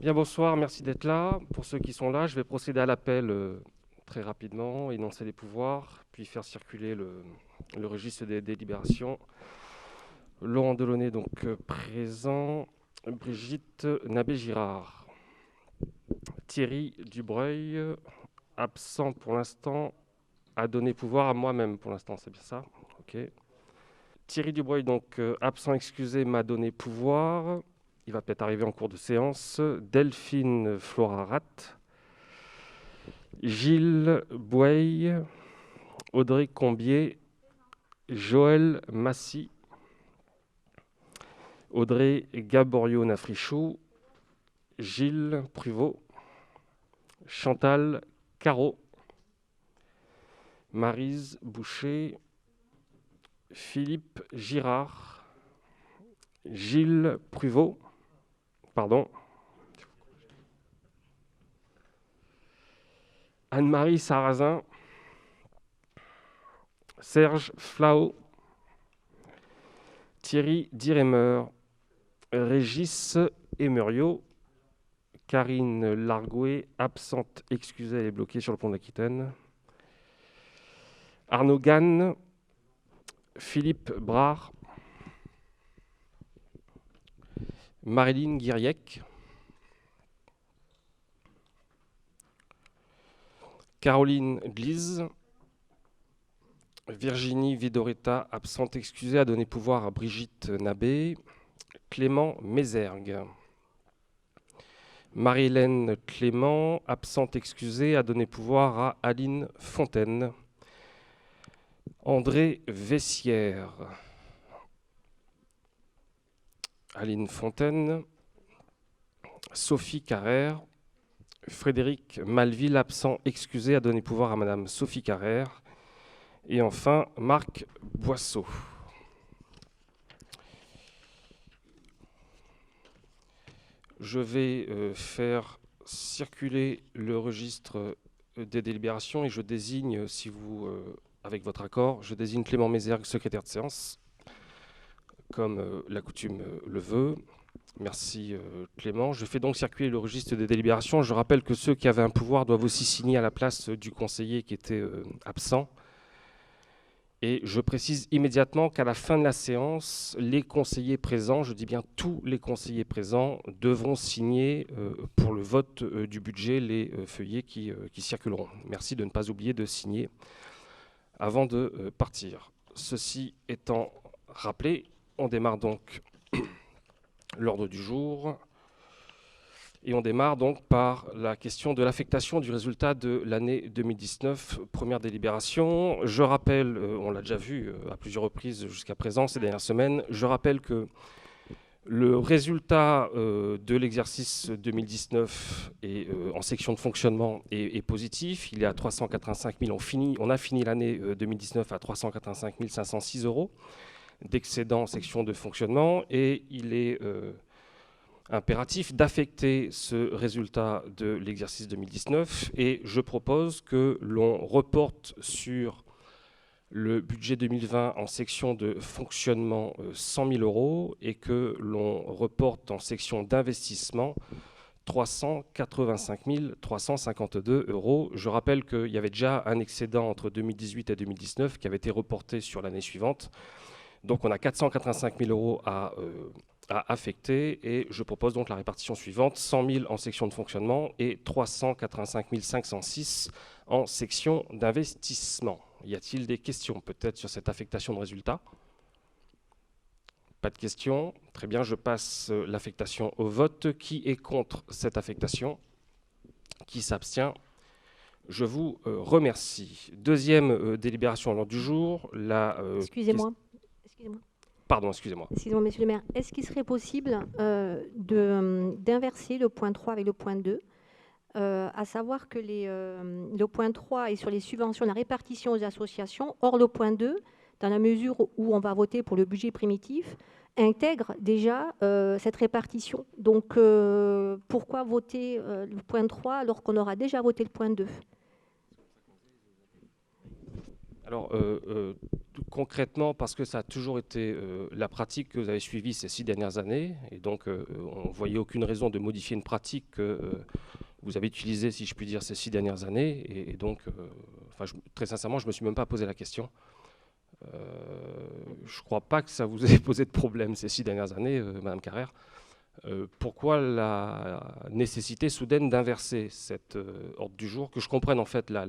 Bien, bonsoir, merci d'être là. Pour ceux qui sont là, je vais procéder à l'appel très rapidement, énoncer les pouvoirs, puis faire circuler le registre des délibérations. Laurent Delaunay, donc présent. Brigitte Nabé-Girard. Thierry Dubreuil, absent pour l'instant, a donné pouvoir à moi-même pour l'instant, c'est bien ça? Ok. Thierry Dubreuil, donc absent excusé, m'a donné pouvoir. Il va peut-être arriver en cours de séance. Delphine Florarat. Gilles Bouey, Audrey Combier, Joël Massy, Audrey Gaborio-Nafrichou, Gilles Pruvot, Chantal Caro, Maryse Boucher, Philippe Girard, Gilles Pruvot, pardon, Anne-Marie Sarrazin, Serge Flao, Thierry Diremer, Régis Emerio, Karine Largouet, absente, excusée, elle est bloquée sur le pont de l'Aquitaine. Arnaud Gann, Philippe Brard, Marilyn Guiriec, Caroline Glise, Virginie Vidoretta, absente excusée, a donné pouvoir à Brigitte Nabé, Clément Mézergue. Marie-Hélène Clément, absente excusée, a donné pouvoir à Aline Fontaine. André Vessière. Aline Fontaine. Sophie Carrère. Frédéric Malville, absent excusé, a donné pouvoir à Madame Sophie Carrère. Et enfin, Marc Boisseau. Je vais faire circuler le registre des délibérations et je désigne, si vous, avec votre accord, je désigne Clément Mézergue, secrétaire de séance, comme la coutume le veut. Merci Clément. Je fais donc circuler le registre des délibérations. Je rappelle que ceux qui avaient un pouvoir doivent aussi signer à la place du conseiller qui était absent. Et je précise immédiatement qu'à la fin de la séance, les conseillers présents, je dis bien tous les conseillers présents, devront signer pour le vote du budget les feuillets qui circuleront. Merci de ne pas oublier de signer avant de partir. Ceci étant rappelé, on démarre donc l'ordre du jour. Et on démarre donc par la question de l'affectation du résultat de l'année 2019, première délibération. Je rappelle, on l'a déjà vu à plusieurs reprises jusqu'à présent ces dernières semaines, je rappelle que le résultat de l'exercice 2019 en section de fonctionnement est positif. Il est à 385 000. On a fini l'année 2019 à 385 506 euros d'excédent en section de fonctionnement et il est impératif d'affecter ce résultat de l'exercice 2019 et je propose que l'on reporte sur le budget 2020 en section de fonctionnement 100 000 euros et que l'on reporte en section d'investissement 385 352 euros. Je rappelle qu'il y avait déjà un excédent entre 2018 et 2019 qui avait été reporté sur l'année suivante. Donc on a 485 000 euros à affecter et je propose donc la répartition suivante, 100 000 en section de fonctionnement et 385 506 en section d'investissement. Y a-t-il des questions peut-être sur cette affectation de résultats? Pas de questions. Très bien, je passe l'affectation au vote. Qui est contre cette affectation? Qui s'abstient? Je vous remercie. Deuxième délibération à l'ordre du jour. Excusez-moi. Pardon, excusez-moi. Excusez-moi, monsieur le maire. Est-ce qu'il serait possible d'inverser le point 3 avec le point 2, à savoir que le point 3 est sur les subventions, la répartition aux associations, or le point 2, dans la mesure où on va voter pour le budget primitif, intègre déjà cette répartition. Donc, pourquoi voter le point 3 alors qu'on aura déjà voté le point 2? Alors, concrètement, parce que ça a toujours été la pratique que vous avez suivie ces 6 dernières années, et donc on ne voyait aucune raison de modifier une pratique que vous avez utilisée, si je puis dire, ces 6 dernières années, et donc, très sincèrement, je ne me suis même pas posé la question. Je ne crois pas que ça vous ait posé de problème ces 6 dernières années, Madame Carrère. Pourquoi la nécessité soudaine d'inverser cet ordre du jour? Que je comprenne en fait la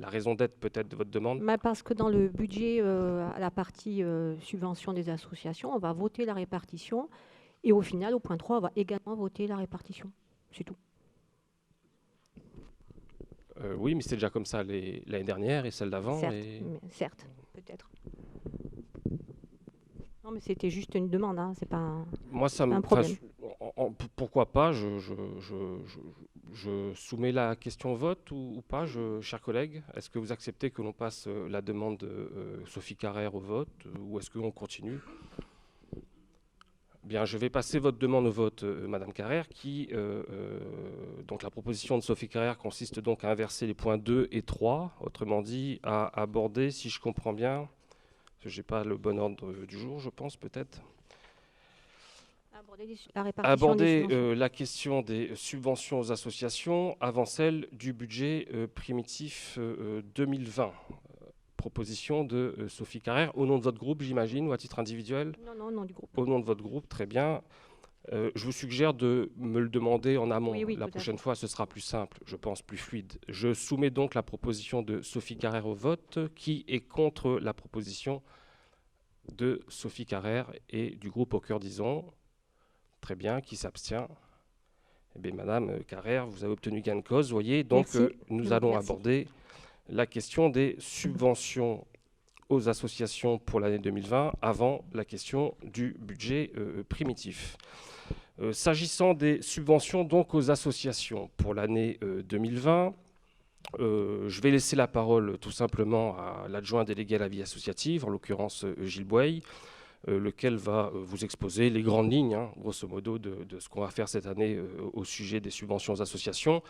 raison d'être peut-être de votre demande. Parce que dans le budget, à la partie subvention des associations, on va voter la répartition. Et au final, au point 3, on va également voter la répartition. C'est tout. Oui, mais c'était déjà comme ça l'année dernière et celle d'avant. Certes, peut-être. Non, mais c'était juste une demande, hein, c'est pas Moi, ça un problème. Pourquoi pas, je soumets la question au vote ou pas, chers collègues. Est-ce que vous acceptez que l'on passe la demande de Sophie Carrère au vote ou est-ce qu'on continue? Bien, je vais passer votre demande au vote, Madame Carrère, donc la proposition de Sophie Carrère consiste donc à inverser les points 2 et 3, autrement dit, à aborder, si je comprends bien, je n'ai pas le bon ordre du jour, je pense, peut-être. Aborder la question des subventions aux associations avant celle du budget primitif 2020. Proposition de Sophie Carrère, au nom de votre groupe, j'imagine, ou à titre individuel? Non, au nom du groupe. Au nom de votre groupe, très bien. Je vous suggère de me le demander en amont. Oui, la prochaine fois, ce sera plus simple, je pense, plus fluide. Je soumets donc la proposition de Sophie Carrère au vote. Qui est contre la proposition de Sophie Carrère et du groupe Au Cœur Disons? Très bien. Qui s'abstient? Eh bien, Madame Carrère, vous avez obtenu gain de cause, voyez. Donc, nous allons aborder la question des subventions aux associations pour l'année 2020 avant la question du budget primitif. S'agissant des subventions donc aux associations pour l'année 2020, je vais laisser la parole tout simplement à l'adjoint délégué à la vie associative, en l'occurrence Gilles Boye, lequel va vous exposer les grandes lignes, hein, grosso modo, de ce qu'on va faire cette année au sujet des subventions aux associations.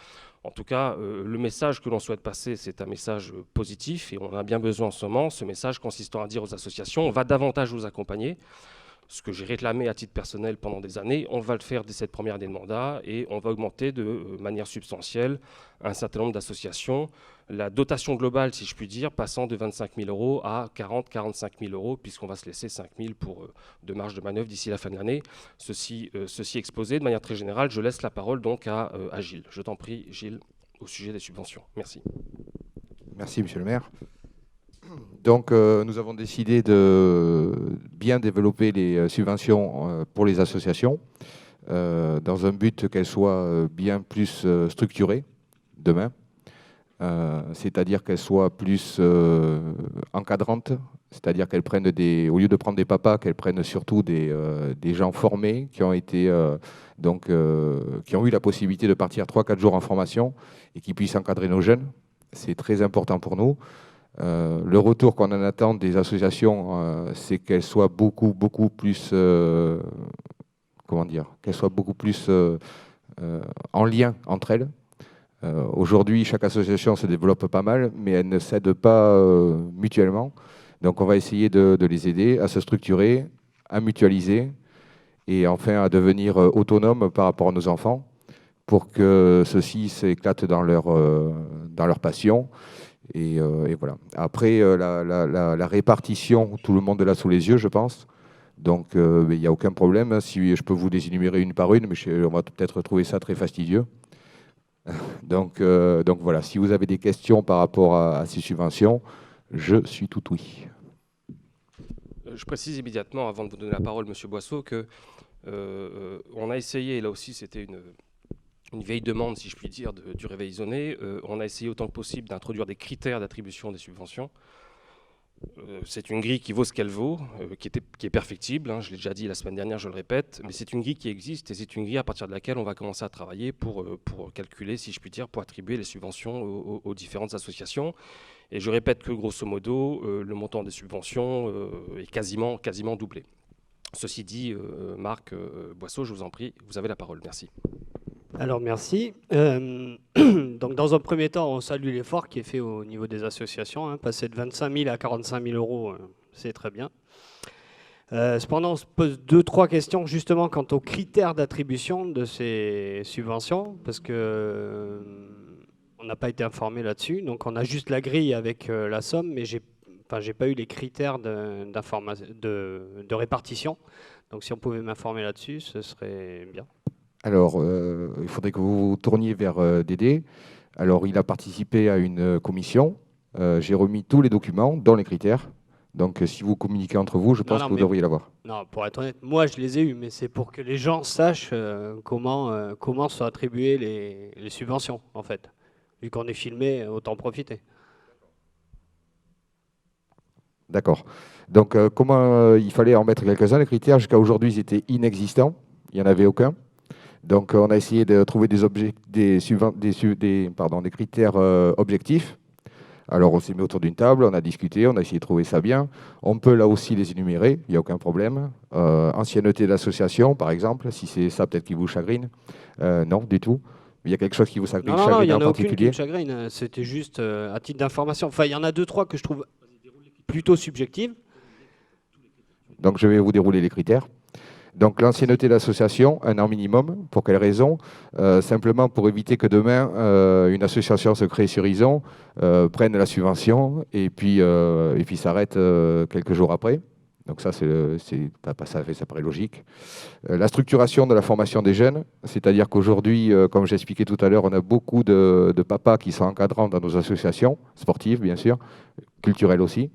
En tout cas, le message que l'on souhaite passer, c'est un message positif, et on en a bien besoin en ce moment. Ce message consistant à dire aux associations, on va davantage vous accompagner. Ce que j'ai réclamé à titre personnel pendant des années, on va le faire dès cette première année de mandat et on va augmenter de manière substantielle un certain nombre d'associations. La dotation globale, si je puis dire, passant de 25 000 euros à 40-45 000 euros, puisqu'on va se laisser 5 000 de marge de manœuvre d'ici la fin de l'année. Ceci exposé de manière très générale, je laisse la parole donc à Gilles. Je t'en prie, Gilles, au sujet des subventions. Merci. Merci, Monsieur le maire. Donc, nous avons décidé de bien développer les subventions pour les associations dans un but qu'elles soient bien plus structurées demain, c'est-à-dire qu'elles soient plus encadrantes, c'est-à-dire qu'elles prennent au lieu de prendre des papas, qu'elles prennent surtout des gens formés qui ont été qui ont eu la possibilité de partir 3-4 jours en formation et qui puissent encadrer nos jeunes. C'est très important pour nous. Le retour qu'on en attend des associations, c'est qu'elles soient beaucoup plus, qu'elles soient beaucoup plus en lien entre elles. Aujourd'hui, chaque association se développe pas mal, mais elles ne s'aident pas mutuellement. Donc, on va essayer de les aider à se structurer, à mutualiser et enfin à devenir autonomes par rapport à nos enfants pour que ceux-ci s'éclatent dans leur passion. Et voilà. Après, la répartition, tout le monde l'a sous les yeux, je pense. Donc, il n'y a aucun problème. Si je peux vous les énumérer une par une, mais on va peut-être trouver ça très fastidieux. Donc voilà. Si vous avez des questions par rapport à ces subventions, je suis tout oui. Je précise immédiatement, avant de vous donner la parole, Monsieur Boisseau, que on a essayé, et là aussi c'était une vieille demande, si je puis dire, du réveil zoné. On a essayé autant que possible d'introduire des critères d'attribution des subventions. C'est une grille qui vaut ce qu'elle vaut, qui est perfectible, hein, je l'ai déjà dit la semaine dernière, je le répète, mais c'est une grille qui existe et c'est une grille à partir de laquelle on va commencer à travailler pour calculer, si je puis dire, pour attribuer les subventions aux différentes associations. Et je répète que, grosso modo, le montant des subventions est quasiment doublé. Ceci dit, Marc Boisseau, je vous en prie, vous avez la parole. Merci. Alors merci. Donc dans un premier temps, on salue l'effort qui est fait au niveau des associations. Passer de 25 000 à 45 000 euros, c'est très bien. Cependant, on se pose 2-3 questions justement quant aux critères d'attribution de ces subventions, parce que on n'a pas été informé là-dessus. Donc on a juste la grille avec la somme, mais j'ai pas eu les critères de répartition. Donc si on pouvait m'informer là-dessus, ce serait bien. Alors, il faudrait que vous vous tourniez vers Dédé. Alors, il a participé à une commission. J'ai remis tous les documents, dont les critères. Donc, si vous communiquez entre vous, je pense que vous devriez l'avoir. Non, pour être honnête, moi, je les ai eus, mais c'est pour que les gens sachent comment sont attribuées les subventions, en fait. Vu qu'on est filmé, autant profiter. D'accord. Donc, comment il fallait en mettre quelques-uns, les critères, jusqu'à aujourd'hui, ils étaient inexistants. Il n'y en avait aucun. Donc, on a essayé de trouver des critères objectifs. Alors, on s'est mis autour d'une table, on a discuté, on a essayé de trouver ça bien. On peut là aussi les énumérer, il n'y a aucun problème. Ancienneté d'association, par exemple, si c'est ça peut-être qui vous chagrine. Non, du tout. Il y a quelque chose qui vous chagrine, non, il n'y en en a aucune qui particulier? me chagrine. C'était juste à titre d'information. Enfin, il y en a 2-3 que je trouve plutôt subjectives. Donc, je vais vous dérouler les critères. Donc, l'ancienneté d'association, 1 an minimum. Pour quelle raison? Simplement pour éviter que demain, une association se crée sur Ison, prenne la subvention et puis s'arrête quelques jours après. Donc ça, ça paraît logique. La structuration de la formation des jeunes, c'est-à-dire qu'aujourd'hui, comme j'expliquais tout à l'heure, on a beaucoup de papas qui sont encadrants dans nos associations, sportives bien sûr, culturelles aussi.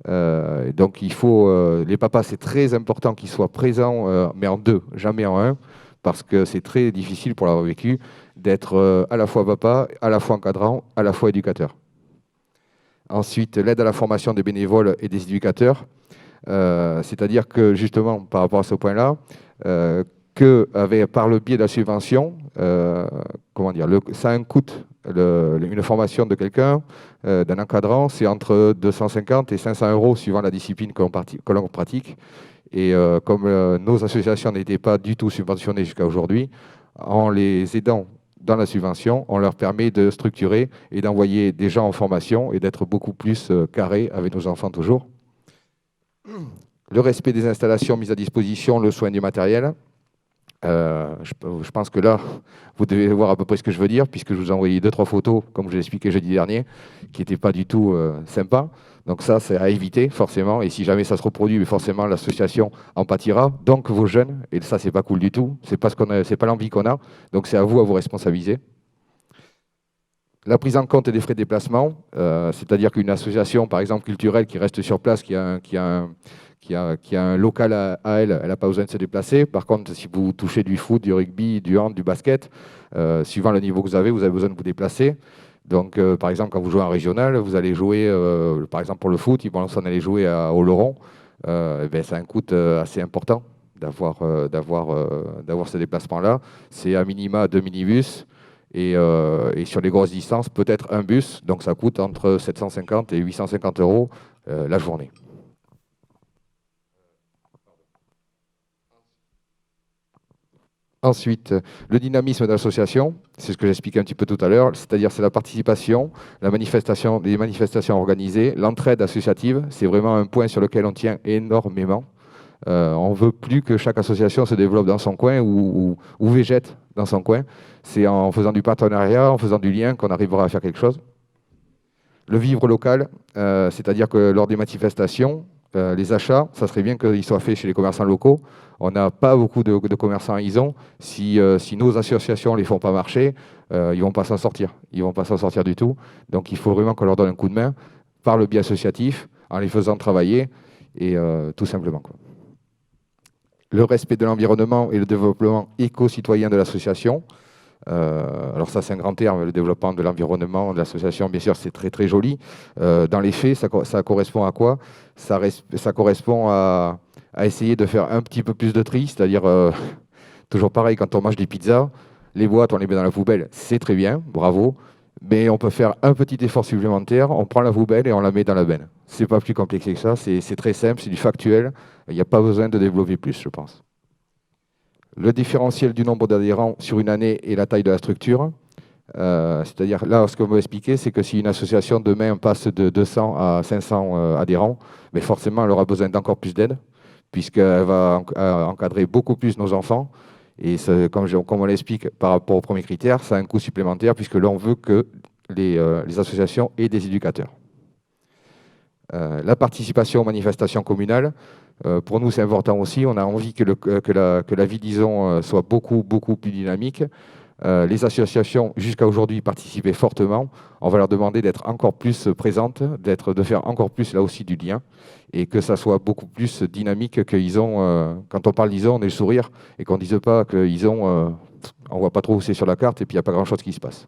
Donc il faut, les papas, c'est très important qu'ils soient présents, mais en deux, jamais en un, parce que c'est très difficile pour l'avoir vécu, d'être à la fois papa, à la fois encadrant, à la fois éducateur. Ensuite, l'aide à la formation des bénévoles et des éducateurs, c'est-à-dire que justement, par rapport à ce point-là, par le biais de la subvention, ça a un coût. Une formation de quelqu'un, d'un encadrant, c'est entre 250 et 500 euros suivant la discipline que l'on pratique. Et comme nos associations n'étaient pas du tout subventionnées jusqu'à aujourd'hui, en les aidant dans la subvention, on leur permet de structurer et d'envoyer des gens en formation et d'être beaucoup plus carrés avec nos enfants toujours. Le respect des installations mises à disposition, le soin du matériel. Je pense que là, vous devez voir à peu près ce que je veux dire, puisque je vous ai envoyé 2-3 photos, comme je l'ai expliqué jeudi dernier, qui n'étaient pas du tout sympas. Donc ça, c'est à éviter, forcément. Et si jamais ça se reproduit, forcément, l'association en pâtira. Donc vos jeunes, et ça, c'est pas cool du tout. C'est pas l'envie qu'on a. Donc c'est à vous responsabiliser. La prise en compte des frais de déplacement, c'est-à-dire qu'une association, par exemple culturelle, qui reste sur place, qui a un local à elle, elle n'a pas besoin de se déplacer. Par contre, si vous touchez du foot, du rugby, du hand, du basket, suivant le niveau que vous avez besoin de vous déplacer. Donc, par exemple, quand vous jouez en régional, vous allez jouer, par exemple pour le foot, ils vont s'en aller jouer à Oloron. C'est un coût assez important d'avoir ce déplacement-là. C'est à minima 2 minibus. Et sur les grosses distances, peut-être un bus. Donc, ça coûte entre 750 et 850 euros la journée. Ensuite, le dynamisme de l'association, c'est ce que j'expliquais un petit peu tout à l'heure, c'est-à-dire c'est la participation, les manifestations organisées, l'entraide associative, c'est vraiment un point sur lequel on tient énormément. On ne veut plus que chaque association se développe dans son coin ou végète dans son coin. C'est en faisant du partenariat, en faisant du lien qu'on arrivera à faire quelque chose. Le vivre local, c'est-à-dire que lors des manifestations, les achats, ça serait bien qu'ils soient faits chez les commerçants locaux. On n'a pas beaucoup de commerçants à Ison. Si nos associations ne les font pas marcher, ils ne vont pas s'en sortir. Ils ne vont pas s'en sortir du tout. Donc il faut vraiment qu'on leur donne un coup de main par le biais associatif, en les faisant travailler, et tout simplement, quoi. Le respect de l'environnement et le développement éco-citoyen de l'association. Alors ça, c'est un grand terme, le développement de l'environnement, de l'association, bien sûr, c'est très très joli. Dans les faits, ça correspond à quoi? Ça correspond à essayer de faire un petit peu plus de tri, c'est-à-dire, toujours pareil, quand on mange des pizzas, les boîtes, on les met dans la poubelle, c'est très bien, bravo, mais on peut faire un petit effort supplémentaire, on prend la poubelle et on la met dans la benne. C'est pas plus compliqué que ça, c'est très simple, c'est du factuel, il n'y a pas besoin de développer plus, je pense. Le différentiel du nombre d'adhérents sur une année et la taille de la structure. C'est-à-dire, là, ce qu'on veut expliquer, c'est que si une association demain passe de 200 à 500 adhérents, mais forcément, elle aura besoin d'encore plus d'aide, puisqu'elle va encadrer beaucoup plus nos enfants. Et comme on l'explique par rapport au premier critère, ça a un coût supplémentaire, puisque là, on veut que les associations aient des éducateurs. La participation aux manifestations communales, pour nous, c'est important aussi. On a envie que la vie, disons, soit beaucoup plus dynamique. Les associations, jusqu'à aujourd'hui, participaient fortement. On va leur demander d'être encore plus présentes, de faire encore plus, là aussi, du lien, et que ça soit beaucoup plus dynamique qu'ils ont. Quand on parle d'ISO, on a le sourire, et qu'on ne dise pas qu'ils ont... on ne voit pas trop où c'est sur la carte, et puis il n'y a pas grand-chose qui se passe.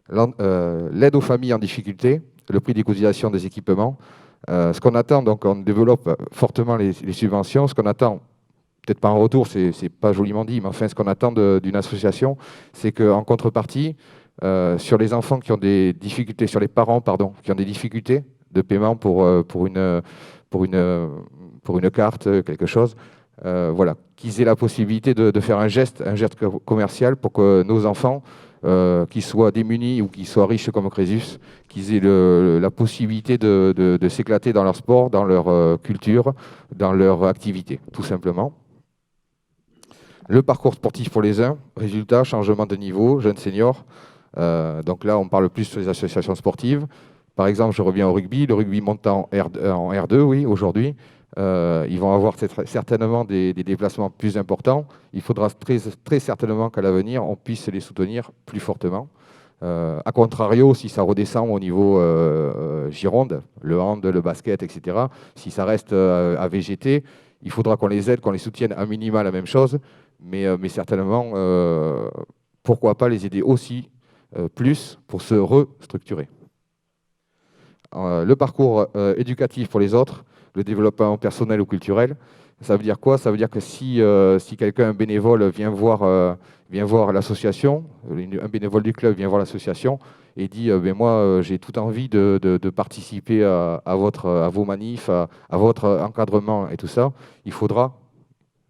L'aide aux familles en difficulté, le prix des cotisations des équipements. Ce qu'on attend, donc on développe fortement les subventions. Ce qu'on attend, peut-être pas en retour, c'est pas joliment dit, mais enfin ce qu'on attend d'une association, c'est qu'en contrepartie, sur les enfants qui ont des difficultés, sur les parents, pardon, qui ont des difficultés de paiement pour une carte, quelque chose, voilà, qu'ils aient la possibilité de faire un geste commercial pour que nos enfants, qu'ils soient démunis ou qu'ils soient riches comme Crésus, qu'ils aient la possibilité de s'éclater dans leur sport, dans leur culture, dans leur activité, tout simplement. Le parcours sportif pour les uns, résultat, changement de niveau, jeunes seniors. Donc là, on parle plus sur les associations sportives. Par exemple, je reviens au rugby. Le rugby monte en R2, oui, aujourd'hui. Ils vont avoir certainement des déplacements plus importants. Il faudra très certainement qu'à l'avenir, on puisse les soutenir plus fortement. A contrario, si ça redescend au niveau Gironde, le hand, le basket, etc., si ça reste à VGT, il faudra qu'on les aide, qu'on les soutienne à minima la même chose, mais certainement, pourquoi pas les aider aussi plus pour se restructurer. Le parcours éducatif pour les autres, le développement personnel ou culturel, ça veut dire quoi? Ça veut dire que si quelqu'un, un bénévole, vient voir l'association, un bénévole du club vient voir l'association et dit ben moi j'ai toute envie de participer à vos manifs, à votre encadrement et tout ça, il faudra,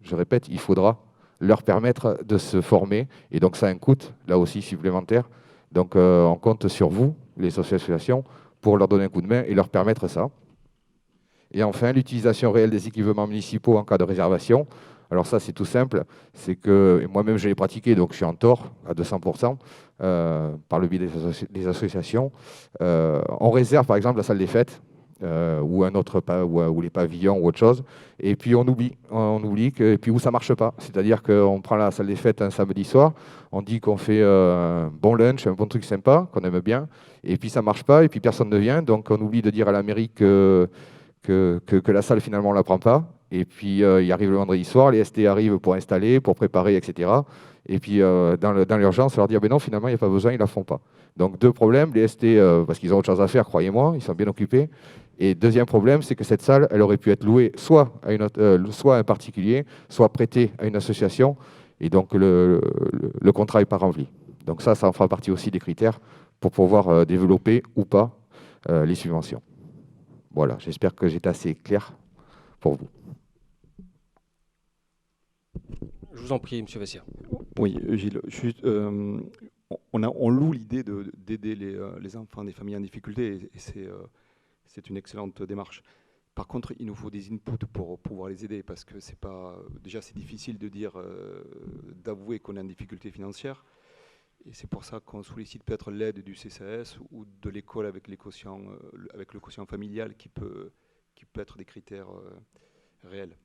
je répète, il faudra leur permettre de se former, et donc ça a un coût là aussi supplémentaire. Donc on compte sur vous, les associations, pour leur donner un coup de main et leur permettre ça. Et enfin, l'utilisation réelle des équipements municipaux en cas de réservation. Alors ça, c'est tout simple. C'est que moi-même, je l'ai pratiqué, donc je suis en tort à 200% par le biais des associations. On réserve, par exemple, la salle des fêtes ou ou les pavillons ou autre chose. Et puis, on oublie et puis où ça ne marche pas. C'est-à-dire qu'on prend la salle des fêtes un samedi soir, on dit qu'on fait un bon lunch, un bon truc sympa, qu'on aime bien, et puis ça ne marche pas, et puis personne ne vient. Donc, on oublie de dire à la mairie que la salle, finalement, on ne la prend pas. Et puis, il arrive le vendredi soir, les ST arrivent pour installer, pour préparer, etc. Et puis, dans l'urgence, on leur dit, ah ben non, finalement, il n'y a pas besoin, ils ne la font pas. Donc, deux problèmes. Les ST, parce qu'ils ont autre chose à faire, croyez-moi, ils sont bien occupés. Et deuxième problème, c'est que cette salle, elle aurait pu être louée soit à un particulier, soit prêtée à une association. Et donc, le contrat n'est pas rempli. Donc ça en fera partie aussi des critères pour pouvoir développer ou pas les subventions. Voilà, j'espère que j'étais assez clair pour vous. Je vous en prie, M. Vessière. Oui, Gilles, on loue l'idée d'aider les enfants des familles en difficulté, et c'est une excellente démarche. Par contre, il nous faut des inputs pour pouvoir les aider, parce que déjà c'est difficile de dire, d'avouer qu'on est en difficulté financière, et c'est pour ça qu'on sollicite peut-être l'aide du CCAS ou de l'école avec le quotient familial qui peut être des critères réels.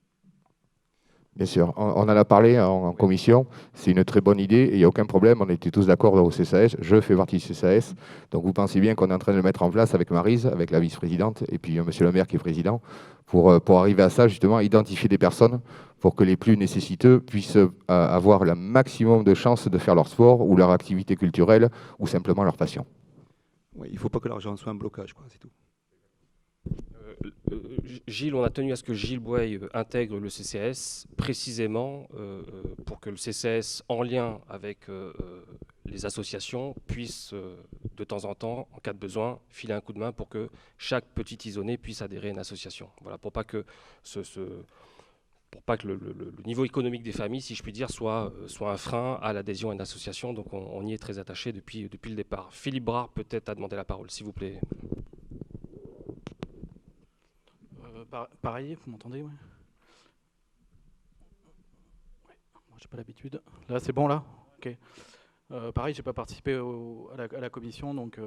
Bien sûr, on en a parlé en commission, c'est une très bonne idée et il n'y a aucun problème, on était tous d'accord au CCAS, je fais partie du CCAS, donc vous pensez bien qu'on est en train de le mettre en place avec Maryse, avec la vice-présidente, et puis monsieur le maire qui est président, pour arriver à ça, justement, identifier des personnes pour que les plus nécessiteux puissent avoir le maximum de chances de faire leur sport ou leur activité culturelle ou simplement leur passion. Oui, il ne faut pas que l'argent soit un blocage, c'est tout. Gilles, on a tenu à ce que Gilles Boueil intègre le CCAS précisément pour que le CCAS, en lien avec les associations, puisse de temps en temps, en cas de besoin, filer un coup de main pour que chaque petit isonné puisse adhérer à une association. Voilà, pour pas que pour pas que le niveau économique des familles, si je puis dire, soit un frein à l'adhésion à une association. Donc on y est très attaché depuis le départ. Philippe Brard peut-être a demandé la parole, s'il vous plaît. Pareil, vous m'entendez? Ouais. Moi, j'ai pas l'habitude. Là, c'est bon, là? Ok. Pareil, j'ai pas participé à la commission, donc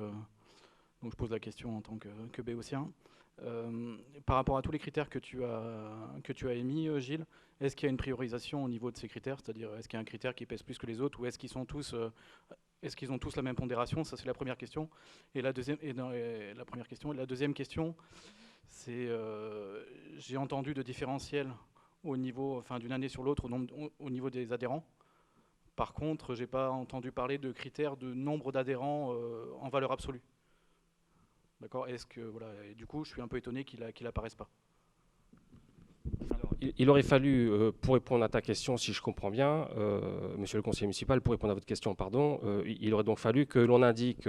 je pose la question en tant que béotien. Par rapport à tous les critères que tu as émis, Gilles, est-ce qu'il y a une priorisation au niveau de ces critères? C'est-à-dire, est-ce qu'il y a un critère qui pèse plus que les autres, ou est-ce qu'ils ont tous la même pondération? Ça, c'est la première question. Et la deuxième question, c'est j'ai entendu de différentiels au niveau, enfin, d'une année sur l'autre au niveau des adhérents. Par contre, j'ai pas entendu parler de critères de nombre d'adhérents en valeur absolue. D'accord. Est-ce que voilà, et du coup, je suis un peu étonné qu'il apparaisse pas. Alors, il aurait fallu, pour répondre à ta question, si je comprends bien, monsieur le conseiller municipal, pour répondre à votre question, pardon, il aurait donc fallu que l'on indique,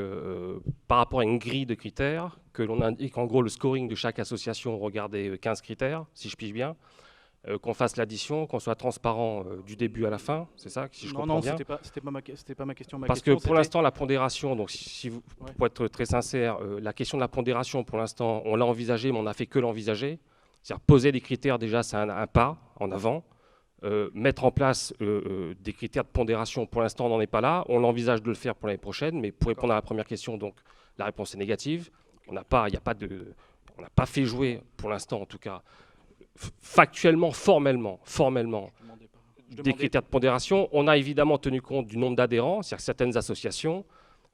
par rapport à une grille de critères, que l'on indique en gros le scoring de chaque association, regarder 15 critères, si je pige bien, qu'on fasse l'addition, qu'on soit transparent du début à la fin, c'est ça, si je comprends bien? Non, c'était pas ma question. Parce que pour l'instant, la pondération, donc si vous, Ouais. pour être très sincère, la question de la pondération, pour l'instant, on l'a envisagée, mais on n'a fait que l'envisager. C'est-à-dire poser des critères, déjà, c'est un pas en avant. Mettre en place des critères de pondération, pour l'instant, on n'en est pas là. On envisage de le faire pour l'année prochaine, mais pour répondre à la première question, donc, la réponse est négative. On n'a pas fait jouer, pour l'instant en tout cas, factuellement, formellement, des critères de pondération. On a évidemment tenu compte du nombre d'adhérents, c'est-à-dire certaines associations.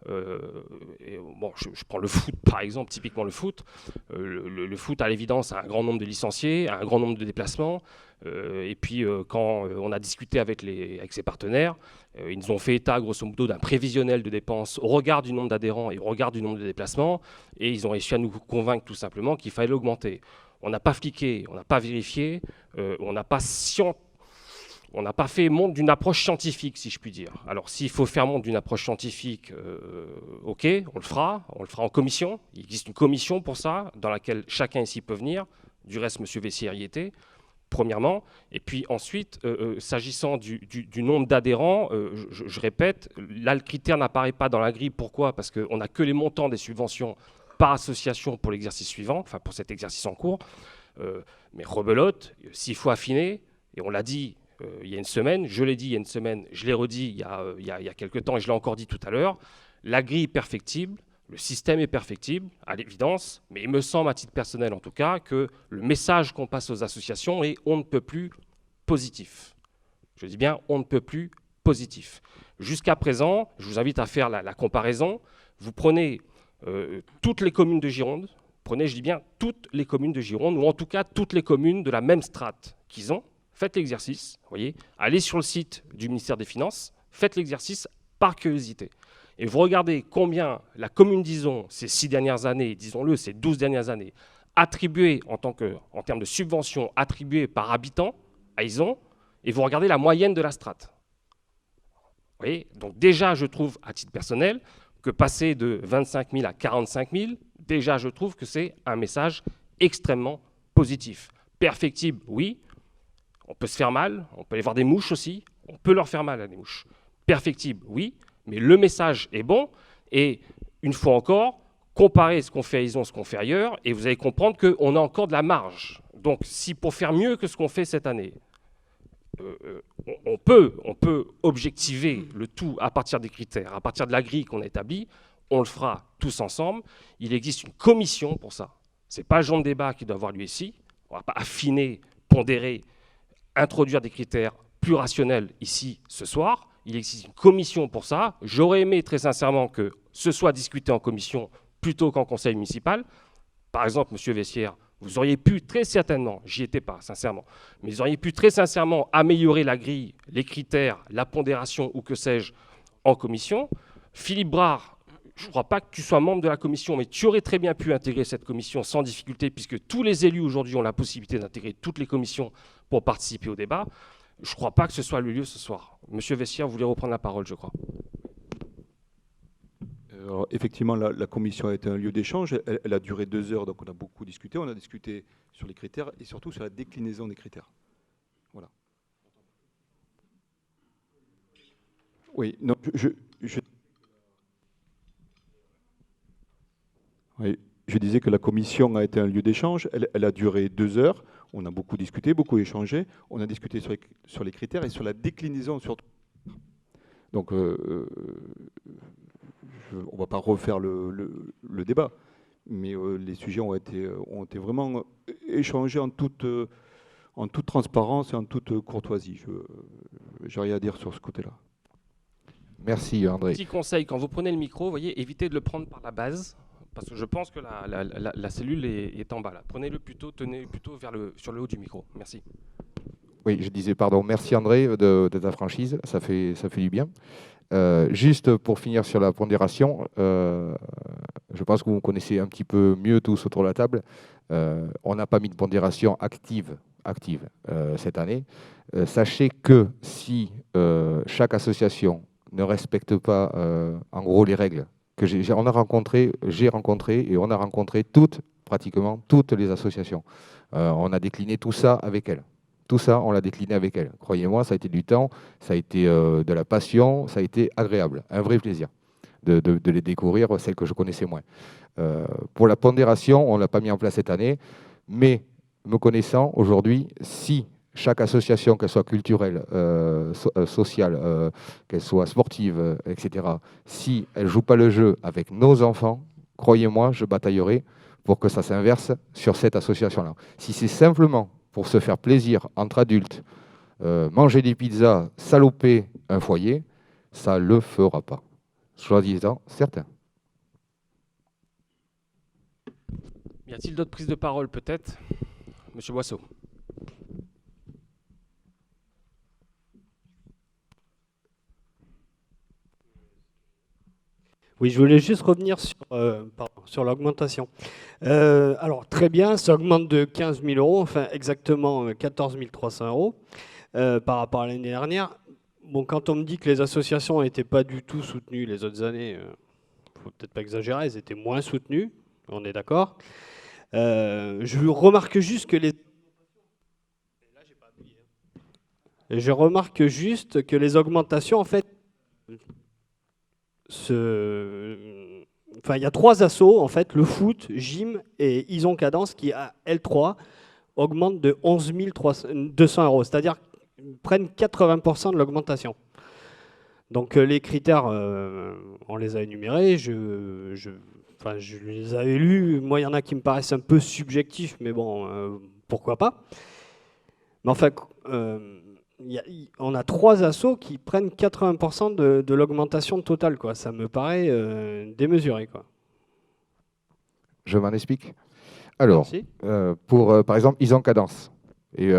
Bon, je prends le foot par exemple, typiquement le foot. Le foot, à l'évidence, a un grand nombre de licenciés, a un grand nombre de déplacements. Et puis, quand on a discuté avec ses partenaires, ils nous ont fait état, grosso modo, d'un prévisionnel de dépenses au regard du nombre d'adhérents et au regard du nombre de déplacements. Et ils ont réussi à nous convaincre tout simplement qu'il fallait l'augmenter. On n'a pas fliqué, on n'a pas vérifié, on n'a pas fait montre d'une approche scientifique, si je puis dire. Alors, s'il faut faire montre d'une approche scientifique, OK, on le fera en commission. Il existe une commission pour ça, dans laquelle chacun ici peut venir. Du reste, M. Vessière y était, premièrement. Et puis ensuite, s'agissant du nombre d'adhérents, je répète, là, le critère n'apparaît pas dans la grille. Pourquoi? Parce qu'on n'a que les montants des subventions par association pour l'exercice suivant, enfin pour cet exercice en cours. Mais rebelote, s'il faut affiner, et on l'a dit il y a une semaine, je l'ai dit il y a une semaine, je l'ai redit il y a quelques temps et je l'ai encore dit tout à l'heure, la grille est perfectible, le système est perfectible, à l'évidence, mais il me semble, à titre personnel en tout cas, que le message qu'on passe aux associations est on ne peut plus positif. Je dis bien on ne peut plus positif. Jusqu'à présent, je vous invite à faire la comparaison, vous prenez toutes les communes de Gironde, prenez, je dis bien, toutes les communes de Gironde, ou en tout cas toutes les communes de la même strate qu'ils ont, faites l'exercice, voyez, allez sur le site du ministère des Finances, faites l'exercice par curiosité. Et vous regardez combien la commune d'Ison, ces 6 dernières années, disons-le, ces 12 dernières années, attribuées en termes de subventions attribuées par habitant à Ison, et vous regardez la moyenne de la strate. Vous voyez, donc déjà, je trouve, à titre personnel, que passer de 25 000 à 45 000, déjà, je trouve que c'est un message extrêmement positif. Perfectible, oui. On peut se faire mal, on peut aller voir des mouches aussi, on peut leur faire mal à des mouches. Perfectible, oui, mais le message est bon. Et une fois encore, comparez ce qu'on fait à Ison, ce qu'on fait ailleurs, et vous allez comprendre qu'on a encore de la marge. Donc, si pour faire mieux que ce qu'on fait cette année, on peut objectiver le tout à partir des critères, à partir de la grille qu'on a établie, on le fera tous ensemble. Il existe une commission pour ça. Ce n'est pas le genre de débat qui doit avoir lieu ici. On ne va pas affiner, pondérer, introduire des critères plus rationnels ici ce soir. Il existe une commission pour ça. J'aurais aimé très sincèrement que ce soit discuté en commission plutôt qu'en conseil municipal. Par exemple, M. Vessière, vous auriez pu très certainement, j'y étais pas sincèrement, mais vous auriez pu très sincèrement améliorer la grille, les critères, la pondération ou que sais-je en commission. Philippe Brard, je ne crois pas que tu sois membre de la commission, mais tu aurais très bien pu intégrer cette commission sans difficulté, puisque tous les élus aujourd'hui ont la possibilité d'intégrer toutes les commissions pour participer au débat. Je ne crois pas que ce soit le lieu ce soir. Monsieur Vessière, vous voulez reprendre la parole, je crois. Alors, effectivement, la commission a été un lieu d'échange. Elle a duré 2 heures, donc on a beaucoup discuté. On a discuté sur les critères et surtout sur la déclinaison des critères. Oui, non, oui, je disais que la commission a été un lieu d'échange. Elle a duré 2 heures. On a beaucoup discuté, beaucoup échangé. On a discuté sur les critères et sur la déclinaison surtout. Donc, on ne va pas refaire le débat, mais les sujets ont été vraiment échangés en toute transparence et en toute courtoisie. Je n'ai rien à dire sur ce côté-là. Merci André. Petit conseil, quand vous prenez le micro, voyez, évitez de le prendre par la base, parce que je pense que la cellule est en bas là. Prenez-le plutôt, tenez plutôt sur le haut du micro. Merci. Oui, je disais pardon. Merci André de ta franchise, ça fait du bien. Juste pour finir sur la pondération, je pense que vous connaissez un petit peu mieux tous autour de la table. On n'a pas mis de pondération active cette année. Sachez que si chaque association ne respecte pas en gros les règles que j'ai rencontré et on a rencontré pratiquement toutes les associations. On a décliné tout ça avec elles. Tout ça, on l'a décliné avec elles. Croyez-moi, ça a été du temps, ça a été de la passion, ça a été agréable, un vrai plaisir de les découvrir, celles que je connaissais moins. Pour la pondération, on ne l'a pas mis en place cette année, mais me connaissant aujourd'hui, si chaque association, qu'elle soit culturelle, sociale, qu'elle soit sportive, etc., si elle ne joue pas le jeu avec nos enfants, croyez-moi, je bataillerai pour que ça s'inverse sur cette association-là. Si c'est simplement pour se faire plaisir entre adultes, manger des pizzas, saloper un foyer, ça ne le fera pas. Soi-disant, certain. Y a-t-il d'autres prises de parole peut-être? Monsieur Boisseau. Oui, je voulais juste revenir sur l'augmentation. Alors, très bien, ça augmente de 15 000 euros, enfin exactement 14 300 euros par rapport à l'année dernière. Bon, quand on me dit que les associations n'étaient pas du tout soutenues les autres années, il ne faut peut-être pas exagérer, elles étaient moins soutenues, on est d'accord. Je remarque juste que les augmentations, en fait, il y a 3 assos, en fait, le foot, gym et Ison Cadence, qui à L3 augmentent de 11 200 euros, c'est-à-dire prennent 80% de l'augmentation. Donc les critères, on les a énumérés, je les avais lus, moi il y en a qui me paraissent un peu subjectifs, mais bon, pourquoi pas. Mais enfin, on a 3 assos qui prennent 80% de l'augmentation totale, quoi. Ça me paraît démesuré, quoi. Je m'en explique. Alors, pour par exemple Ison Cadence et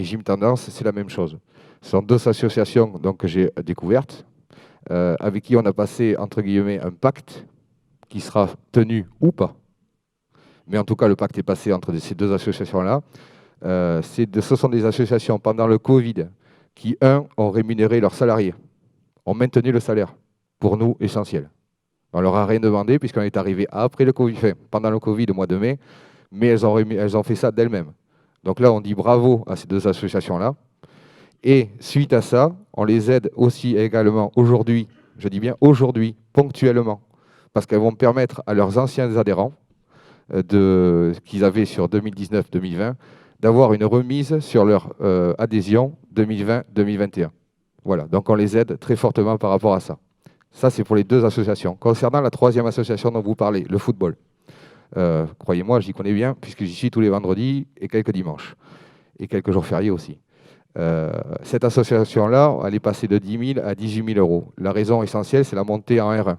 Gym Tendance, c'est la même chose. Ce sont 2 associations donc, que j'ai découvertes, avec qui on a passé, entre guillemets, un pacte qui sera tenu ou pas. Mais en tout cas, le pacte est passé entre ces 2 associations-là. Ce sont des associations pendant le Covid qui, ont rémunéré leurs salariés, ont maintenu le salaire, pour nous, essentiel. On leur a rien demandé puisqu'on est arrivé après le Covid, enfin, pendant le Covid au mois de mai, mais elles ont fait ça d'elles-mêmes. Donc là, on dit bravo à ces 2 associations-là. Et suite à ça, on les aide aussi également aujourd'hui, je dis bien aujourd'hui, ponctuellement, parce qu'elles vont permettre à leurs anciens adhérents qu'ils avaient sur 2019-2020 d'avoir une remise sur leur adhésion 2020-2021. Voilà, donc on les aide très fortement par rapport à ça. Ça, c'est pour les 2 associations. Concernant la 3e association dont vous parlez, le football, croyez-moi, j'y connais bien, puisque j'y suis tous les vendredis et quelques dimanches, et quelques jours fériés aussi. Cette association-là, elle est passée de 10 000 à 18 000 euros. La raison essentielle, c'est la montée en R1.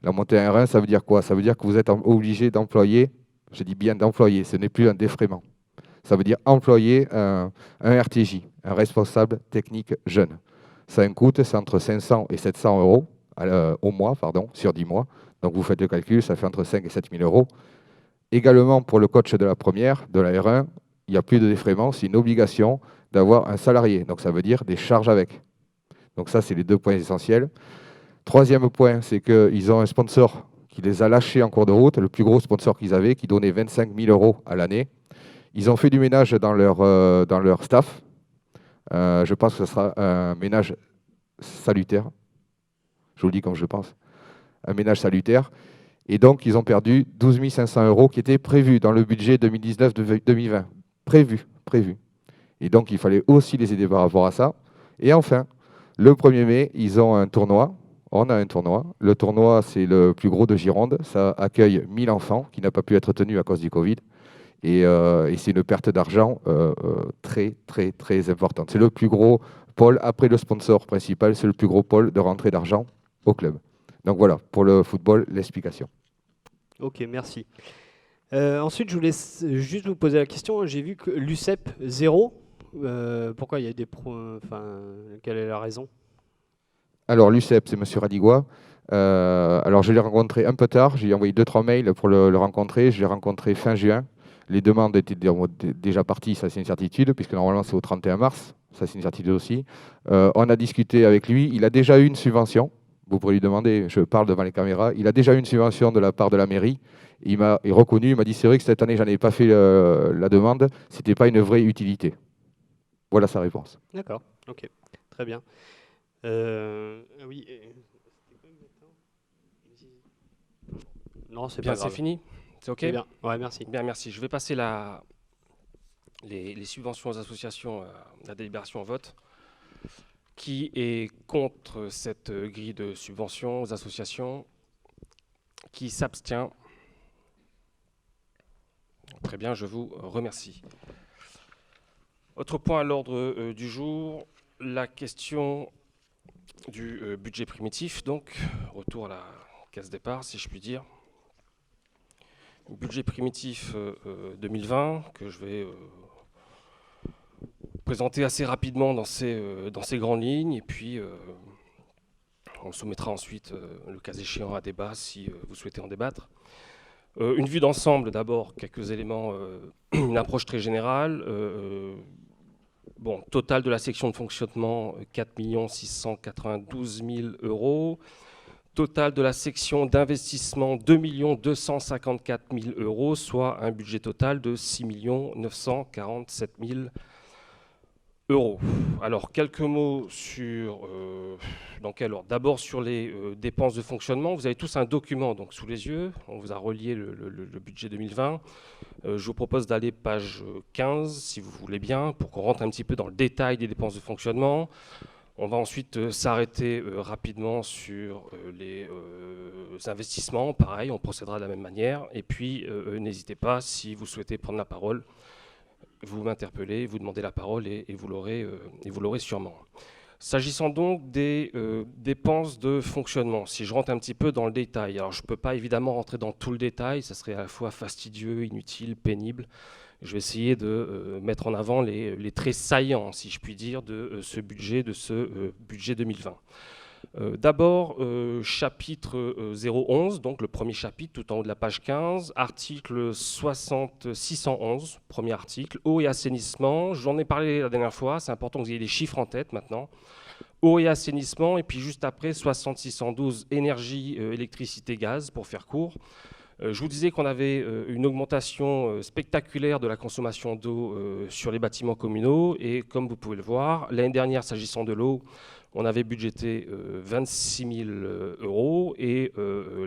La montée en R1, ça veut dire quoi? Ça veut dire que vous êtes obligé d'employer, je dis bien d'employer, ce n'est plus un défraiement. Ça veut dire employer un RTJ, un responsable technique jeune. Ça a un coût, c'est entre 500 et 700 euros au mois, sur 10 mois. Donc vous faites le calcul, ça fait entre 5 et 7 000 euros. Également pour le coach de la première, de la R1, il n'y a plus de défraiement, c'est une obligation d'avoir un salarié. Donc ça veut dire des charges avec. Donc ça, c'est les 2 points essentiels. 3e point, c'est qu'ils ont un sponsor qui les a lâchés en cours de route, le plus gros sponsor qu'ils avaient, qui donnait 25 000 euros à l'année. Ils ont fait du ménage dans leur staff. Je pense que ce sera un ménage salutaire. Je vous le dis comme je pense. Un ménage salutaire. Et donc, ils ont perdu 12 500 € qui étaient prévus dans le budget 2019-2020. Prévus. Et donc, il fallait aussi les aider par rapport à ça. Et enfin, le 1er mai, ils ont un tournoi. On a un tournoi. Le tournoi, c'est le plus gros de Gironde. Ça accueille 1000 enfants qui n'a pas pu être tenu à cause du Covid. Et c'est une perte d'argent très, très, très importante. C'est le plus gros pôle, après le sponsor principal, c'est le plus gros pôle de rentrée d'argent au club. Donc voilà, pour le football, l'explication. Ok, merci. Ensuite, je voulais juste vous poser la question. J'ai vu que l'UCEP 0. Pourquoi il y a des quelle est la raison? Alors l'UCEP, c'est M. Radigois. Alors je l'ai rencontré un peu tard. J'ai envoyé 2-3 mails pour le rencontrer. Je l'ai rencontré fin juin. Les demandes étaient déjà parties, ça c'est une certitude, puisque normalement c'est au 31 mars. Ça c'est une certitude aussi. On a discuté avec lui. Il a déjà eu une subvention. Vous pourrez lui demander, je parle devant les caméras. Il a déjà eu une subvention de la part de la mairie. Il m'a reconnu, il m'a dit c'est vrai que cette année, j'en ai pas fait la demande. Ce n'était pas une vraie utilité. Voilà sa réponse. D'accord, ok, très bien. Oui. Non, c'est Bien, pas grave. c'est fini. C'est OK? C'est bien. Ouais, merci. Bien, merci. Je vais passer les subventions aux associations, la délibération au vote. Qui est contre cette grille de subventions aux associations? Qui s'abstient? Très bien, je vous remercie. Autre point à l'ordre du jour, la question du budget primitif. Donc, retour à la case départ, si je puis dire. Budget primitif 2020, que je vais présenter assez rapidement dans ces grandes lignes, et puis on le soumettra ensuite, le cas échéant, à débat si vous souhaitez en débattre. Une vue d'ensemble d'abord, quelques éléments, une approche très générale. Total de la section de fonctionnement, 4 692 000 €. Total de la section d'investissement, 2 254 000 €, soit un budget total de 6 947 000 €. Alors, quelques mots sur, dans quel ordre? D'abord sur les dépenses de fonctionnement. Vous avez tous un document donc, sous les yeux. On vous a relié le budget 2020. Je vous propose d'aller page 15, si vous voulez bien, pour qu'on rentre un petit peu dans le détail des dépenses de fonctionnement. On va ensuite s'arrêter rapidement sur les investissements. Pareil, on procédera de la même manière. Et puis, n'hésitez pas, si vous souhaitez prendre la parole, vous m'interpellez, vous demandez la parole et vous l'aurez sûrement. S'agissant donc des dépenses de fonctionnement, si je rentre un petit peu dans le détail, alors je ne peux pas évidemment rentrer dans tout le détail, ça serait à la fois fastidieux, inutile, pénible. Je vais essayer de mettre en avant les traits saillants, si je puis dire, de ce budget 2020. D'abord, chapitre 011, donc le premier chapitre tout en haut de la page 15, article 611, premier article, eau et assainissement. J'en ai parlé la dernière fois, c'est important que vous ayez les chiffres en tête maintenant. Eau et assainissement, et puis juste après, 612, énergie, électricité, gaz, pour faire court. Je vous disais qu'on avait une augmentation spectaculaire de la consommation d'eau sur les bâtiments communaux, et comme vous pouvez le voir, l'année dernière, s'agissant de l'eau, on avait budgété 26 000 €, et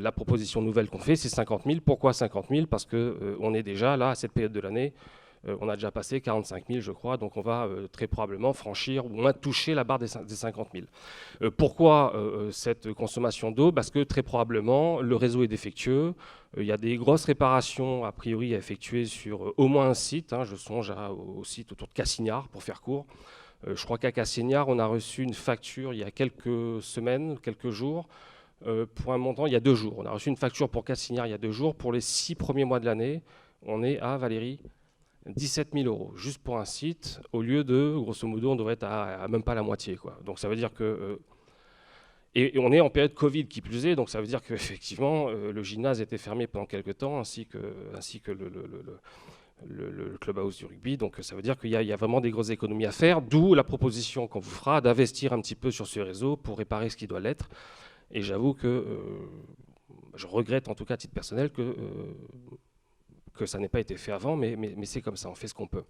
la proposition nouvelle qu'on fait, c'est 50 000. Pourquoi 50 000? Parce qu'on est déjà là, à cette période de l'année, on a déjà passé 45 000, je crois, donc on va très probablement franchir, ou au moins toucher la barre des 50 000. Pourquoi cette consommation d'eau? Parce que très probablement, le réseau est défectueux. Il y a des grosses réparations, a priori, à effectuer sur au moins un site. Je songe au site autour de Cassignard, pour faire court. Je crois qu'à Cassignard, on a reçu une facture il y a quelques semaines, quelques jours, pour un montant, il y a 2 jours. On a reçu une facture pour Cassignard il y a 2 jours. Pour les 6 premiers mois de l'année, on est à, Valérie, 17 000 € juste pour un site, au lieu de, grosso modo, on devrait être à même pas la moitié, quoi. Donc ça veut dire que... et on est en période Covid qui plus est, donc ça veut dire qu'effectivement, le gymnase était fermé pendant quelques temps, ainsi que le clubhouse du rugby. Donc ça veut dire qu'il y a vraiment des grosses économies à faire, d'où la proposition qu'on vous fera d'investir un petit peu sur ce réseau pour réparer ce qui doit l'être. Et j'avoue que je regrette, en tout cas à titre personnel, que ça n'ait pas été fait avant, mais c'est comme ça, on fait ce qu'on peut.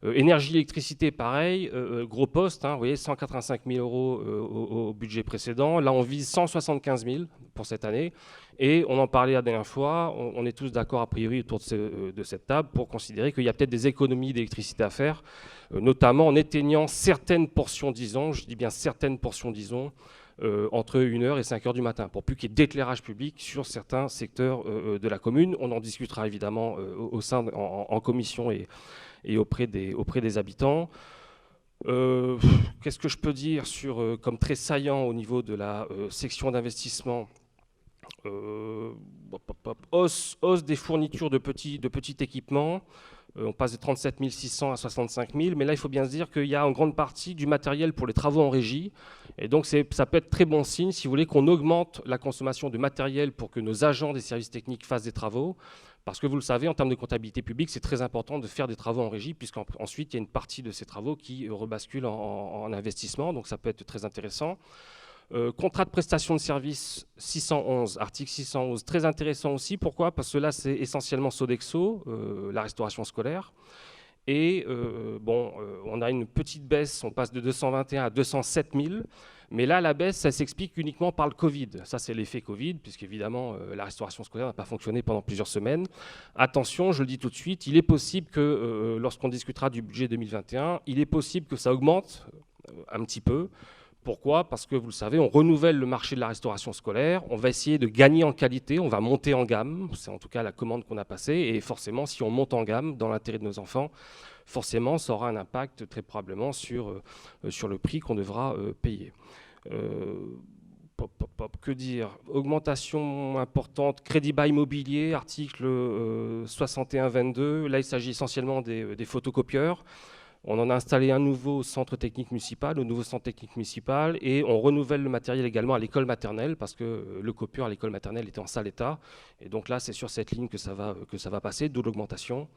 Énergie, électricité, pareil, gros poste, hein, vous voyez, 185 000 euros au budget précédent. Là, on vise 175 000 pour cette année. Et on en parlait la dernière fois, on est tous d'accord a priori autour de cette table pour considérer qu'il y a peut-être des économies d'électricité à faire, notamment en éteignant certaines portions d'ISON, je dis bien certaines portions d'ISON, entre 1h et 5h du matin, pour plus qu'il y ait d'éclairage public sur certains secteurs de la commune. On en discutera évidemment au sein, en commission et auprès des habitants. Qu'est-ce que je peux dire comme très saillant au niveau de la section d'investissement? Hausse des fournitures de petits équipements. On passe de 37 600 à 65 000, mais là, il faut bien se dire qu'il y a en grande partie du matériel pour les travaux en régie. Et donc, ça peut être très bon signe, si vous voulez, qu'on augmente la consommation de matériel pour que nos agents des services techniques fassent des travaux. Parce que vous le savez, en termes de comptabilité publique, c'est très important de faire des travaux en régie, puisqu'ensuite, il y a une partie de ces travaux qui rebascule en investissement. Donc, ça peut être très intéressant. Contrat de prestation de service 611, article 611, très intéressant aussi. Pourquoi? Parce que là, c'est essentiellement Sodexo, la restauration scolaire. Et on a une petite baisse, on passe de 221 à 207 000. Mais là, la baisse, ça s'explique uniquement par le Covid. Ça, c'est l'effet Covid, puisqu'évidemment, la restauration scolaire n'a pas fonctionné pendant plusieurs semaines. Attention, je le dis tout de suite, il est possible que, lorsqu'on discutera du budget 2021, il est possible que ça augmente un petit peu. Pourquoi? Parce que vous le savez, on renouvelle le marché de la restauration scolaire, on va essayer de gagner en qualité, on va monter en gamme, c'est en tout cas la commande qu'on a passée, et forcément, si on monte en gamme dans l'intérêt de nos enfants, forcément, ça aura un impact très probablement sur le prix qu'on devra payer. Que dire? Augmentation importante, crédit bas immobilier, article 61-22, là il s'agit essentiellement des photocopieurs. On en a installé un nouveau centre technique municipal, et on renouvelle le matériel également à l'école maternelle parce que le copieur à l'école maternelle était en sale état. Et donc là, c'est sur cette ligne que ça va passer, d'où l'augmentation.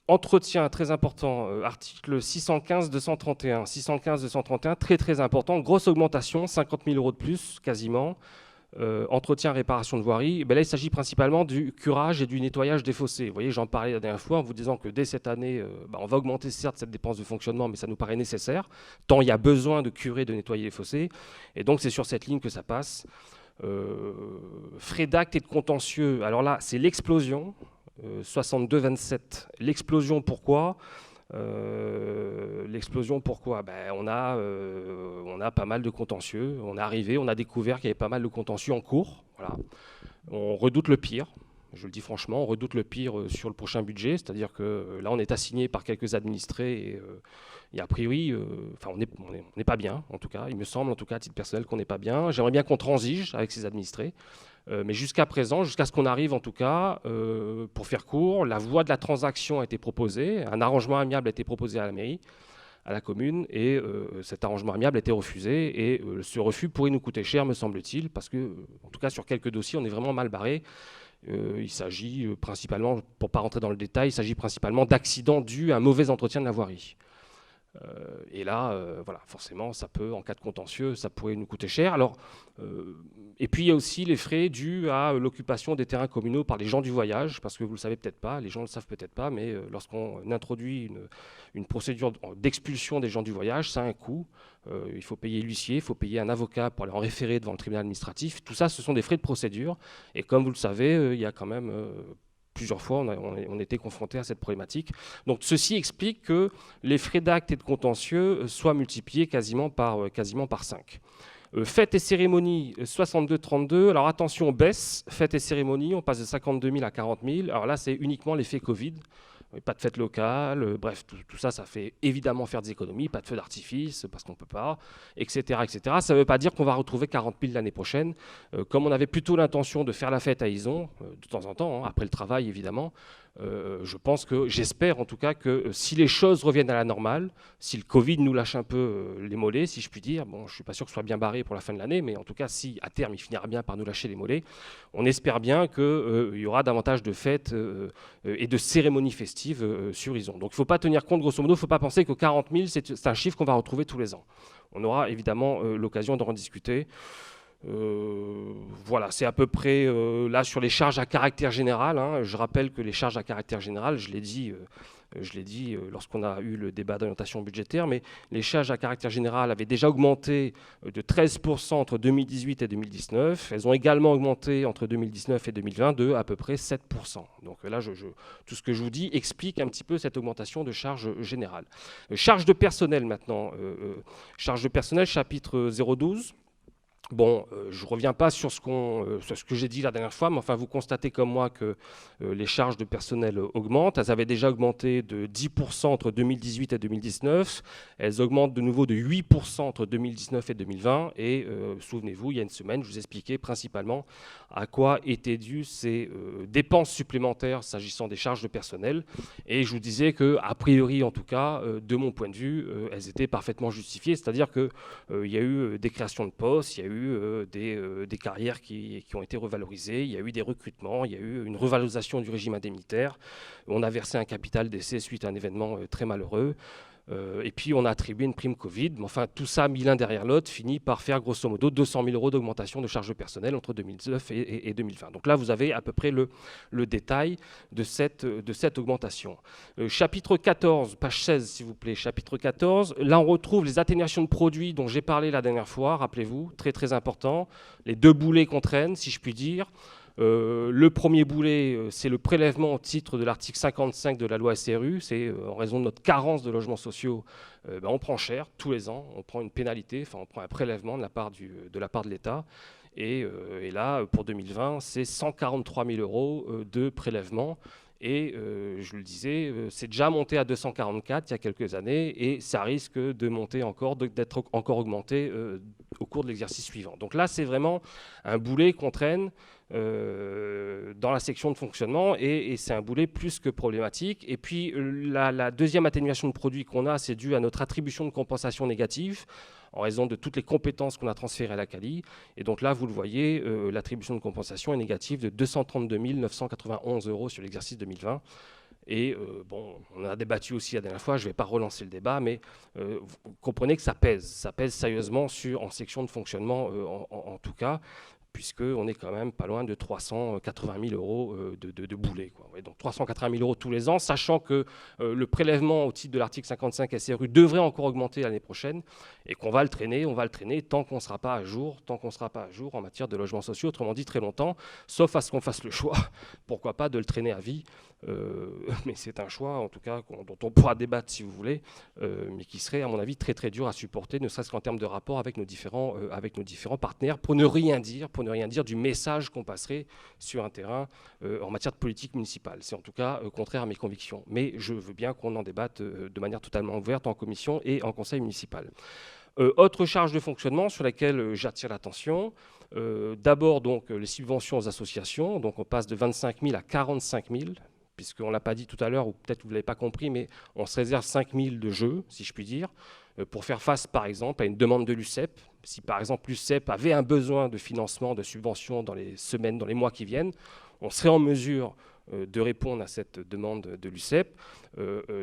Entretien, très important, article 615-231. 615-231, très très important, grosse augmentation, 50 000 euros de plus quasiment. Entretien, réparation de voirie, là il s'agit principalement du curage et du nettoyage des fossés. Vous voyez, j'en parlais la dernière fois en vous disant que dès cette année, on va augmenter certes cette dépense de fonctionnement, mais ça nous paraît nécessaire, tant il y a besoin de curer, de nettoyer les fossés. Et donc c'est sur cette ligne que ça passe. Frais d'actes et de contentieux, alors là c'est l'explosion, 62-27. L'explosion, pourquoi ? L'explosion, pourquoi? On a pas mal de contentieux. On est arrivé, on a découvert qu'il y avait pas mal de contentieux en cours. Voilà. On redoute le pire. Je le dis franchement, on redoute le pire sur le prochain budget. C'est-à-dire que là, on est assigné par quelques administrés et a priori, on n'est pas bien, en tout cas. Il me semble, en tout cas, à titre personnel, qu'on n'est pas bien. J'aimerais bien qu'on transige avec ces administrés. Mais jusqu'à présent, jusqu'à ce qu'on arrive en tout cas, pour faire court, la voie de la transaction a été proposée, un arrangement amiable a été proposé à la mairie, à la commune, et cet arrangement amiable a été refusé, et ce refus pourrait nous coûter cher, me semble-t-il, parce que, en tout cas sur quelques dossiers, on est vraiment mal barré. Il s'agit principalement, pour ne pas rentrer dans le détail, il s'agit principalement d'accidents dus à un mauvais entretien de la voirie. Et là, voilà, forcément, ça peut, en cas de contentieux, ça pourrait nous coûter cher. Alors, et puis, il y a aussi les frais dus à l'occupation des terrains communaux par les gens du voyage, parce que vous ne le savez peut-être pas, les gens ne le savent peut-être pas, mais lorsqu'on introduit une procédure d'expulsion des gens du voyage, ça a un coût. Il faut payer l'huissier, il faut payer un avocat pour aller en référer devant le tribunal administratif. Tout ça, ce sont des frais de procédure. Et comme vous le savez, il y a quand même... plusieurs fois, on était confronté à cette problématique. Donc, ceci explique que les frais d'actes et de contentieux soient multipliés quasiment par 5. Fêtes et cérémonies, 62-32. Alors, attention, baisse. Fêtes et cérémonies, on passe de 52 000 à 40 000. Alors là, c'est uniquement l'effet Covid. Pas de fête locale, bref, tout ça, ça fait évidemment faire des économies, pas de feux d'artifice, parce qu'on ne peut pas, etc., etc. Ça ne veut pas dire qu'on va retrouver 40 000 l'année prochaine. Comme on avait plutôt l'intention de faire la fête à Ison, de temps en temps, après le travail évidemment, j'espère en tout cas que si les choses reviennent à la normale, si le Covid nous lâche un peu les mollets, si je puis dire, bon, je ne suis pas sûr que ce soit bien barré pour la fin de l'année, mais en tout cas, si à terme il finira bien par nous lâcher les mollets, on espère bien qu'il y aura davantage de fêtes et de cérémonies festives sur Ison. Donc il ne faut pas tenir compte, grosso modo, il ne faut pas penser que 40 000, c'est un chiffre qu'on va retrouver tous les ans. On aura évidemment l'occasion d'en discuter. Voilà, c'est à peu près là sur les charges à caractère général. Hein. Je rappelle que les charges à caractère général, je l'ai dit lorsqu'on a eu le débat d'orientation budgétaire, mais les charges à caractère général avaient déjà augmenté de 13% entre 2018 et 2019. Elles ont également augmenté entre 2019 et 2020 de à peu près 7%. Donc là, tout ce que je vous dis explique un petit peu cette augmentation de charges générales. Charges de personnel maintenant. Charges de personnel, chapitre 012. Bon, je ne reviens pas sur ce que j'ai dit la dernière fois, mais enfin, vous constatez comme moi que les charges de personnel augmentent. Elles avaient déjà augmenté de 10% entre 2018 et 2019. Elles augmentent de nouveau de 8% entre 2019 et 2020. Et souvenez-vous, il y a une semaine, je vous expliquais principalement à quoi étaient dues ces dépenses supplémentaires s'agissant des charges de personnel. Et je vous disais qu'a priori, en tout cas, de mon point de vue, elles étaient parfaitement justifiées. C'est-à-dire qu'il y a eu des créations de postes, il y a eu des carrières qui ont été revalorisées, il y a eu des recrutements, il y a eu une revalorisation du régime indemnitaire, on a versé un capital d'essai suite à un événement très malheureux, et puis on a attribué une prime Covid. Mais enfin, tout ça, mis l'un derrière l'autre, finit par faire grosso modo 200 000 € d'augmentation de charges de personnel entre 2019 et 2020. Donc là, vous avez à peu près le détail de cette augmentation. Chapitre 14, page 16, s'il vous plaît, chapitre 14. Là, on retrouve les atténuations de produits dont j'ai parlé la dernière fois, rappelez-vous, très très important. Les deux boulets qu'on traîne, si je puis dire. Le premier boulet, c'est le prélèvement au titre de l'article 55 de la loi SRU. C'est en raison de notre carence de logements sociaux, on prend cher tous les ans, on prend une pénalité, enfin on prend un prélèvement de la part de l'État. Et là, pour 2020, c'est 143 000 € de prélèvement. Et je le disais, c'est déjà monté à 244 il y a quelques années et ça risque de monter encore, d'être encore augmenté au cours de l'exercice suivant. Donc là, c'est vraiment un boulet qu'on traîne dans la section de fonctionnement et c'est un boulet plus que problématique. Et puis la deuxième atténuation de produits qu'on a, c'est dû à notre attribution de compensation négative en raison de toutes les compétences qu'on a transférées à la CALI. Et donc là, vous le voyez, l'attribution de compensation est négative de 232 991 € sur l'exercice 2020. Et bon, on a débattu aussi la dernière fois, je ne vais pas relancer le débat, mais vous comprenez que ça pèse sérieusement en section de fonctionnement en tout cas, puisqu'on est quand même pas loin de 380 000 € de boulets, quoi. Ouais, donc 380 000 € tous les ans, sachant que le prélèvement au titre de l'article 55 SRU devrait encore augmenter l'année prochaine, et qu'on va le traîner tant qu'on ne sera pas à jour, en matière de logements sociaux, autrement dit très longtemps, sauf à ce qu'on fasse le choix, pourquoi pas, de le traîner à vie. Mais c'est un choix, en tout cas, dont on pourra débattre si vous voulez, mais qui serait, à mon avis, très très dur à supporter, ne serait-ce qu'en termes de rapport avec nos différents partenaires, pour ne rien dire du message qu'on passerait sur un terrain en matière de politique municipale. C'est en tout cas contraire à mes convictions. Mais je veux bien qu'on en débatte de manière totalement ouverte en commission et en conseil municipal. Autre charge de fonctionnement sur laquelle j'attire l'attention, d'abord donc les subventions aux associations, donc on passe de 25 000 à 45 000, puisqu'on ne l'a pas dit tout à l'heure, ou peut-être vous ne l'avez pas compris, mais on se réserve 5 000 de jeux, si je puis dire, pour faire face par exemple à une demande de l'UCEP. Si par exemple l'UCEP avait un besoin de financement, de subvention dans les semaines, dans les mois qui viennent, on serait en mesure de répondre à cette demande de l'UCEP.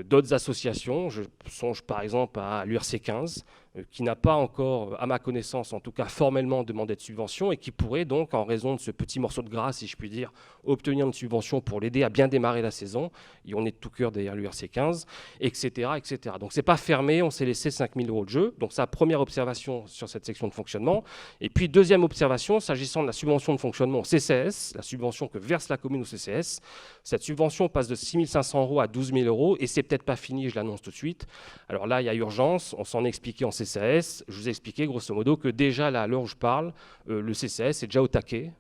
D'autres associations, je songe par exemple à l'URC 15, qui n'a pas encore, à ma connaissance en tout cas formellement, demandé de subvention et qui pourrait donc, en raison de ce petit morceau de gras, si je puis dire, obtenir une subvention pour l'aider à bien démarrer la saison. Et on est de tout cœur derrière l'URC 15, etc., etc. Donc c'est pas fermé, on s'est laissé 5 000 € de jeu. Donc ça, première observation sur cette section de fonctionnement. Et puis deuxième observation, s'agissant de la subvention de fonctionnement au CCS, la subvention que verse la commune au CCS. Cette subvention passe de 6 500 € à 12 000 € et c'est peut-être pas fini, je l'annonce tout de suite. Alors là, il y a urgence, on s'en est expliqué en CCAS. Je vous ai expliqué grosso modo que déjà là, à l'heure où je parle, le CCAS est déjà au taquet.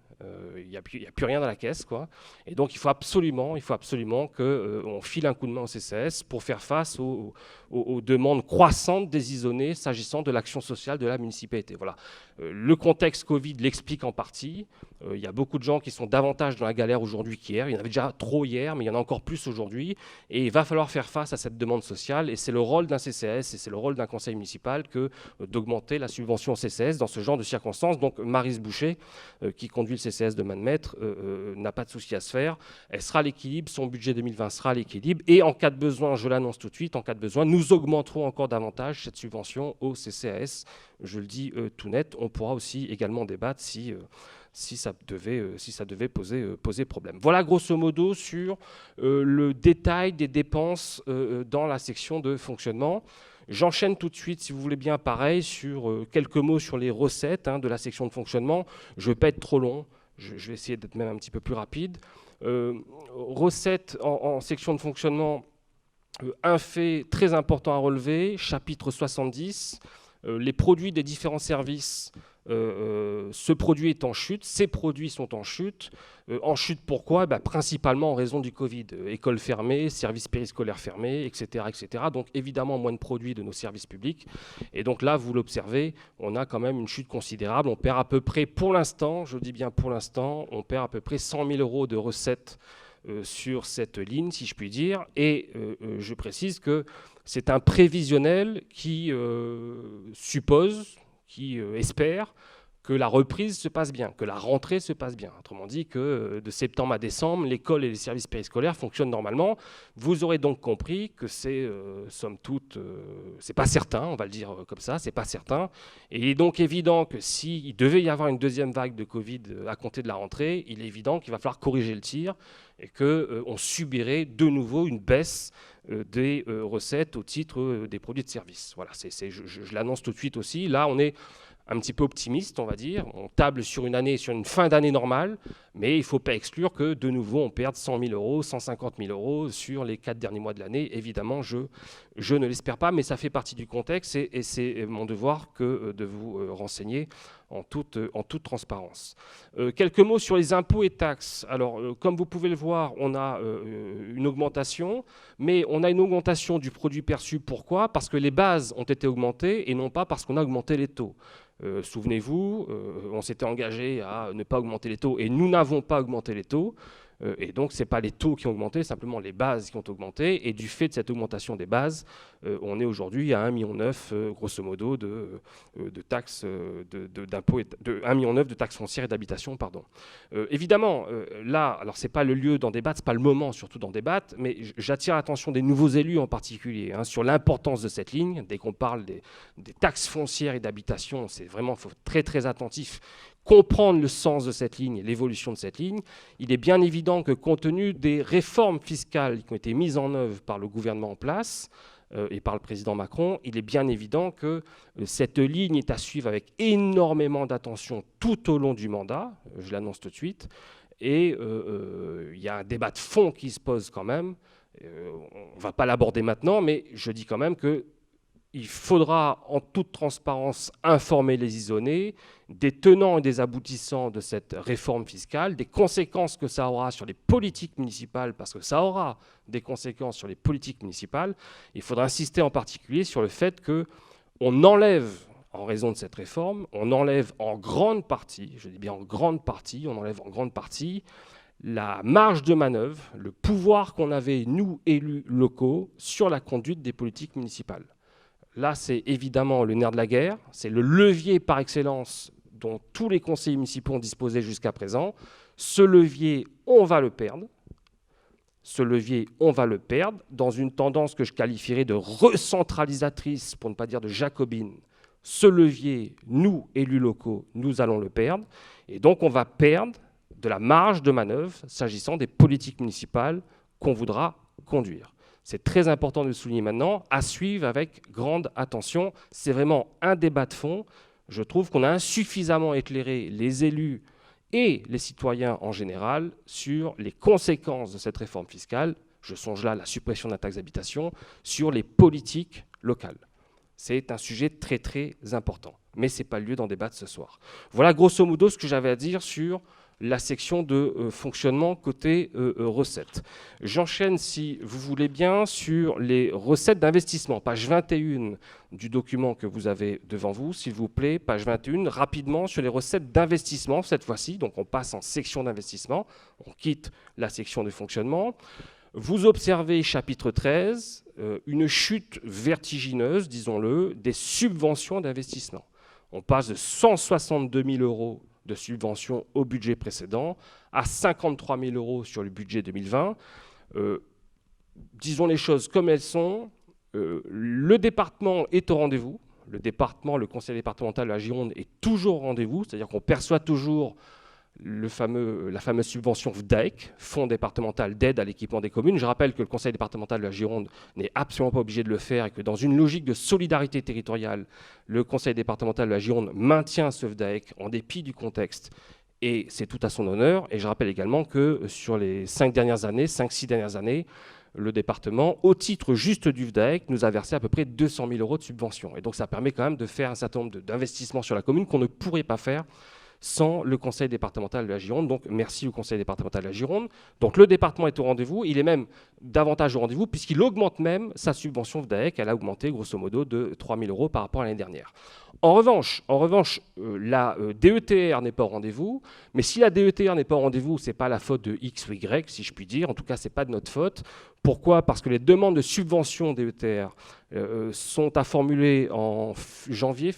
Il n'y a plus rien dans la caisse, quoi. Et donc il faut absolument qu'on file un coup de main au CCAS pour faire face aux demandes croissantes des isonnés s'agissant de l'action sociale de la municipalité. Voilà. Le contexte Covid l'explique en partie. Il y a beaucoup de gens qui sont davantage dans la galère aujourd'hui qu'hier. Il y en avait déjà trop hier, mais il y en a encore plus aujourd'hui. Et il va falloir faire face à cette demande sociale. Et c'est le rôle d'un CCAS et c'est le rôle d'un conseil municipal que d'augmenter la subvention au CCAS dans ce genre de circonstances. Donc Maryse Boucher, qui conduit le CCAS de Manmètre n'a pas de souci à se faire. Elle sera à l'équilibre, son budget 2020 sera à l'équilibre. Et en cas de besoin, je l'annonce tout de suite, en cas de besoin, nous augmenterons encore davantage cette subvention au CCAS. Je le dis tout net, on pourra aussi également débattre si ça devait poser problème. Voilà grosso modo sur le détail des dépenses dans la section de fonctionnement. J'enchaîne tout de suite, si vous voulez bien, pareil, sur quelques mots sur les recettes de la section de fonctionnement. Je ne vais pas être trop long, je vais essayer d'être même un petit peu plus rapide. Recettes en section de fonctionnement, un fait très important à relever, chapitre 70, les produits des différents services. Ce produit est en chute, ces produits sont en chute. En chute pourquoi ? Principalement en raison du Covid. Écoles fermées, services périscolaires fermés, etc., etc. Donc évidemment moins de produits de nos services publics. Et donc là, vous l'observez, on a quand même une chute considérable. On perd à peu près, pour l'instant, je dis bien pour l'instant, on perd à peu près 100 000 € de recettes sur cette ligne, si je puis dire. Et je précise que c'est un prévisionnel qui suppose, qui espère que la reprise se passe bien, que la rentrée se passe bien. Autrement dit, que de septembre à décembre, l'école et les services périscolaires fonctionnent normalement. Vous aurez donc compris que c'est, somme toute, c'est pas certain, on va le dire comme ça, c'est pas certain. Et il est donc évident que s'il devait y avoir une deuxième vague de Covid à compter de la rentrée, il est évident qu'il va falloir corriger le tir et qu'on subirait de nouveau une baisse des recettes au titre des produits de service. Voilà, je l'annonce tout de suite aussi. Là, on est un petit peu optimiste, on va dire. On table sur une fin d'année normale, mais il ne faut pas exclure que, de nouveau, on perde 100 000 €, 150 000 € sur les 4 derniers mois de l'année. Évidemment, je ne l'espère pas, mais ça fait partie du contexte et c'est mon devoir que de vous renseigner en toute transparence. Quelques mots sur les impôts et taxes. Alors, comme vous pouvez le voir, on a une augmentation, mais on a une augmentation du produit perçu. Pourquoi ? Parce que les bases ont été augmentées et non pas parce qu'on a augmenté les taux. Souvenez-vous, on s'était engagé à ne pas augmenter les taux et nous n'avons pas augmenté les taux. Et donc, ce n'est pas les taux qui ont augmenté, simplement les bases qui ont augmenté. Et du fait de cette augmentation des bases, on est aujourd'hui à 1,9 million, grosso modo, de taxes, d'impôts, 1,9 million de taxes foncières et d'habitation, pardon. Évidemment, là, alors ce n'est pas le lieu d'en débattre, ce n'est pas le moment surtout d'en débattre, mais j'attire l'attention des nouveaux élus en particulier sur l'importance de cette ligne. Dès qu'on parle des taxes foncières et d'habitation, c'est vraiment, il faut être très très attentif, comprendre le sens de cette ligne et l'évolution de cette ligne. Il est bien évident que compte tenu des réformes fiscales qui ont été mises en œuvre par le gouvernement en place et par le président Macron, il est bien évident que cette ligne est à suivre avec énormément d'attention tout au long du mandat, je l'annonce tout de suite, et il y a un débat de fond qui se pose quand même. On ne va pas l'aborder maintenant, mais je dis quand même que il faudra en toute transparence informer les isonnés des tenants et des aboutissants de cette réforme fiscale, des conséquences que ça aura sur les politiques municipales, parce que ça aura des conséquences sur les politiques municipales. Il faudra insister en particulier sur le fait qu'on enlève, en raison de cette réforme, on enlève en grande partie, je dis bien en grande partie, on enlève en grande partie la marge de manœuvre, le pouvoir qu'on avait, nous, élus locaux, sur la conduite des politiques municipales. Là, c'est évidemment le nerf de la guerre, c'est le levier par excellence dont tous les conseillers municipaux ont disposé jusqu'à présent. Ce levier, on va le perdre. Ce levier, on va le perdre dans une tendance que je qualifierais de recentralisatrice, pour ne pas dire de jacobine. Ce levier, nous, élus locaux, nous allons le perdre. Et donc, on va perdre de la marge de manœuvre s'agissant des politiques municipales qu'on voudra conduire. C'est très important de le souligner maintenant, à suivre avec grande attention. C'est vraiment un débat de fond. Je trouve qu'on a insuffisamment éclairé les élus et les citoyens en général sur les conséquences de cette réforme fiscale. Je songe là à la suppression de la taxe d'habitation, sur les politiques locales. C'est un sujet très très important, mais ce n'est pas le lieu d'en débattre ce soir. Voilà grosso modo ce que j'avais à dire sur la section de fonctionnement côté recettes. J'enchaîne, si vous voulez bien, sur les recettes d'investissement. Page 21 du document que vous avez devant vous, s'il vous plaît. Page 21, rapidement sur les recettes d'investissement cette fois-ci. Donc on passe en section d'investissement, on quitte la section de fonctionnement. Vous observez, chapitre 13, une chute vertigineuse, disons-le, des subventions d'investissement. On passe de 162 000 € de subventions au budget précédent, à 53 000 € sur le budget 2020. Disons les choses comme elles sont. Le département est au rendez-vous. Le conseil départemental de la Gironde est toujours au rendez-vous, c'est-à-dire qu'on perçoit toujours la fameuse subvention FDAEC, Fonds départemental d'aide à l'équipement des communes. Je rappelle que le conseil départemental de la Gironde n'est absolument pas obligé de le faire et que dans une logique de solidarité territoriale, le conseil départemental de la Gironde maintient ce FDAEC en dépit du contexte. Et c'est tout à son honneur. Et je rappelle également que sur les 5-6 dernières années, le département, au titre juste du FDAEC, nous a versé à peu près 200 000 € de subventions. Et donc ça permet quand même de faire un certain nombre d'investissements sur la commune qu'on ne pourrait pas faire sans le conseil départemental de la Gironde. Donc merci au conseil départemental de la Gironde. Donc le département est au rendez-vous, il est même davantage au rendez-vous puisqu'il augmente même sa subvention FDAEC. Elle a augmenté grosso modo de 3 000 € par rapport à l'année dernière. En revanche, la DETR n'est pas au rendez-vous, mais si la DETR n'est pas au rendez-vous, ce n'est pas la faute de X ou Y, si je puis dire. En tout cas, ce n'est pas de notre faute. Pourquoi ? Parce que les demandes de subvention DETR sont à formuler en janvier.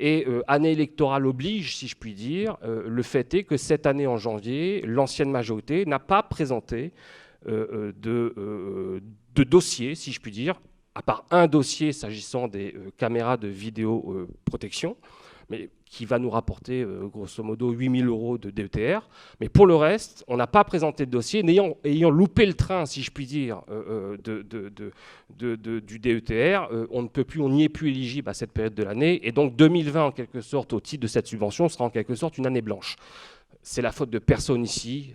Et année électorale oblige, si je puis dire, le fait est que cette année en janvier, l'ancienne majorité n'a pas présenté de dossier, si je puis dire, à part un dossier s'agissant des caméras de vidéoprotection, mais qui va nous rapporter grosso modo 8 000 € de DETR. Mais pour le reste, on n'a pas présenté de dossier, ayant loupé le train, si je puis dire, du DETR, on n'y est plus éligible à cette période de l'année. Et donc 2020, en quelque sorte, au titre de cette subvention, sera en quelque sorte une année blanche. C'est la faute de personne ici,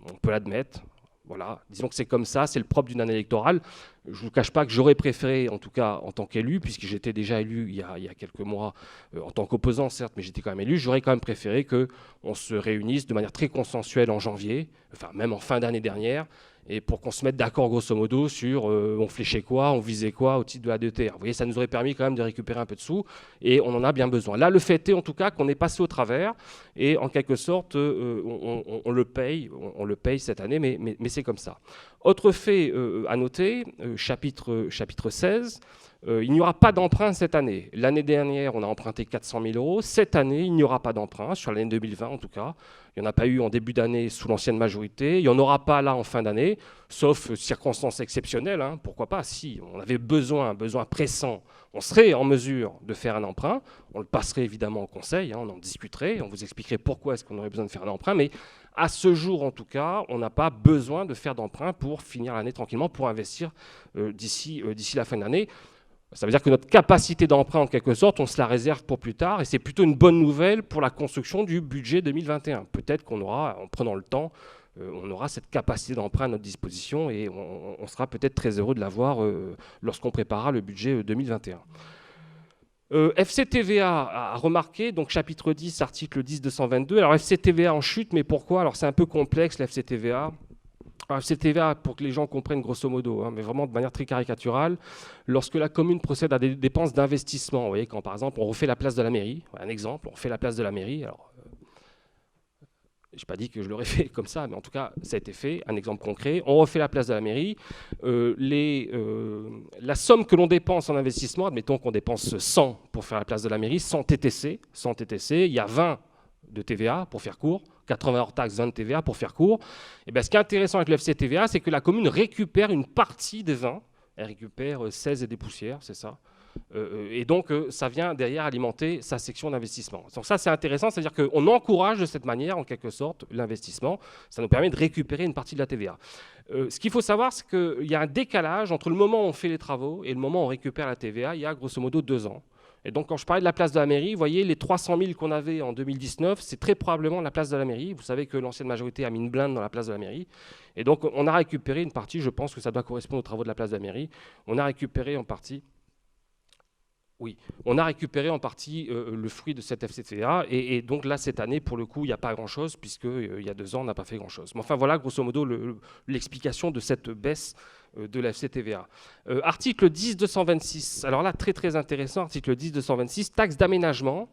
on peut l'admettre. Voilà, disons que c'est comme ça, c'est le propre d'une année électorale. Je ne vous cache pas que j'aurais préféré, en tout cas en tant qu'élu, puisque j'étais déjà élu il y a quelques mois, en tant qu'opposant certes, mais j'étais quand même élu, j'aurais quand même préféré qu'on se réunisse de manière très consensuelle en janvier, enfin même en fin d'année dernière, et pour qu'on se mette d'accord grosso modo sur on fléchait quoi, on visait quoi au titre de la DETR. Vous voyez, ça nous aurait permis quand même de récupérer un peu de sous, et on en a bien besoin. Là, le fait est en tout cas qu'on est passé au travers, et en quelque sorte, on le paye cette année, mais c'est comme ça. Autre fait à noter, chapitre 16, il n'y aura pas d'emprunt cette année. L'année dernière, on a emprunté 400 000 €. Cette année, il n'y aura pas d'emprunt, sur l'année 2020 en tout cas. Il n'y en a pas eu en début d'année sous l'ancienne majorité. Il n'y en aura pas là en fin d'année, sauf circonstances exceptionnelles. Hein. Pourquoi pas ? Si on avait un besoin pressant, on serait en mesure de faire un emprunt. On le passerait évidemment au conseil, hein, on en discuterait, on vous expliquerait pourquoi est-ce qu'on aurait besoin de faire un emprunt. Mais à ce jour, en tout cas, on n'a pas besoin de faire d'emprunt pour finir l'année tranquillement, pour investir d'ici la fin de l'année. Ça veut dire que notre capacité d'emprunt, en quelque sorte, on se la réserve pour plus tard, et c'est plutôt une bonne nouvelle pour la construction du budget 2021. Peut-être qu'on aura, en prenant le temps, on aura cette capacité d'emprunt à notre disposition, et on sera peut-être très heureux de l'avoir lorsqu'on préparera le budget 2021. FCTVA a remarqué, donc chapitre 10, article 10-222. Alors FCTVA en chute, mais pourquoi ? Alors c'est un peu complexe, la FCTVA. FCTVA, pour que les gens comprennent grosso modo, hein, mais vraiment de manière très caricaturale, lorsque la commune procède à des dépenses d'investissement, vous voyez, quand par exemple on refait la place de la mairie, un exemple, on refait la place de la mairie, alors je n'ai pas dit que je l'aurais fait comme ça, mais en tout cas ça a été fait, un exemple concret, on refait la place de la mairie, la somme que l'on dépense en investissement, admettons qu'on dépense 100 pour faire la place de la mairie, 100 TTC, il y a 20 de TVA pour faire court, 80 hors taxe, 20 de TVA pour faire court. Et bien, ce qui est intéressant avec le FCTVA, c'est que la commune récupère une partie des 20. Elle récupère 16 et des poussières, c'est ça. Et donc, ça vient derrière alimenter sa section d'investissement. Donc ça, c'est intéressant, c'est-à-dire qu'on encourage de cette manière, en quelque sorte, l'investissement. Ça nous permet de récupérer une partie de la TVA. Ce qu'il faut savoir, c'est qu'il y a un décalage entre le moment où on fait les travaux et le moment où on récupère la TVA. Il y a grosso modo 2 ans. Et donc, quand je parlais de la place de la mairie, vous voyez, les 300 000 qu'on avait en 2019, c'est très probablement la place de la mairie. Vous savez que l'ancienne majorité a mis une blinde dans la place de la mairie. Et donc, on a récupéré une partie, je pense que ça doit correspondre aux travaux de la place de la mairie. On a récupéré en partie... Oui, on a récupéré en partie le fruit de cette FCTVA. Et donc là, cette année, pour le coup, il n'y a pas grand-chose, puisqu'il y a 2 ans, on n'a pas fait grand-chose. Mais enfin, voilà, grosso modo, l'explication de cette baisse de la FCTVA. Article 10-226, alors là, très très intéressant, article 10-226, taxe d'aménagement.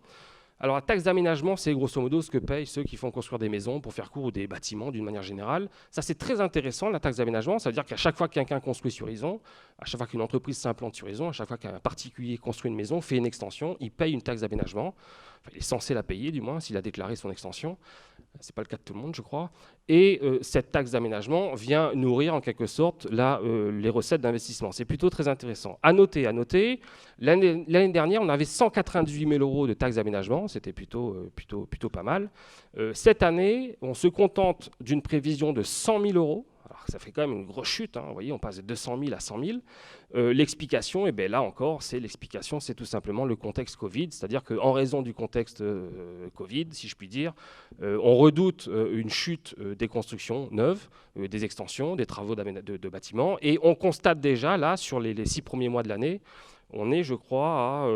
Alors la taxe d'aménagement, c'est grosso modo ce que payent ceux qui font construire des maisons, pour faire court, ou des bâtiments d'une manière générale. Ça, c'est très intéressant, la taxe d'aménagement. Ça veut dire qu'à chaque fois que quelqu'un construit sur Ison, à chaque fois qu'une entreprise s'implante sur Ison, à chaque fois qu'un particulier construit une maison, fait une extension, il paye une taxe d'aménagement. Enfin, il est censé la payer, du moins, s'il a déclaré son extension. Ce n'est pas le cas de tout le monde, je crois. Et cette taxe d'aménagement vient nourrir en quelque sorte les recettes d'investissement. C'est plutôt très intéressant. À noter, l'année dernière, on avait 198 000 € de taxe d'aménagement. C'était plutôt pas mal. Cette année, on se contente d'une prévision de 100 000 €. Alors, ça fait quand même une grosse chute, hein. Vous voyez, on passe de 200 000 à 100 000. L'explication, et bien là encore, c'est tout simplement le contexte Covid, c'est-à-dire qu'en raison du contexte Covid, si je puis dire, on redoute une chute des constructions neuves, des extensions, des travaux de bâtiments, et on constate déjà là, sur les 6 premiers mois de l'année, on est, je crois,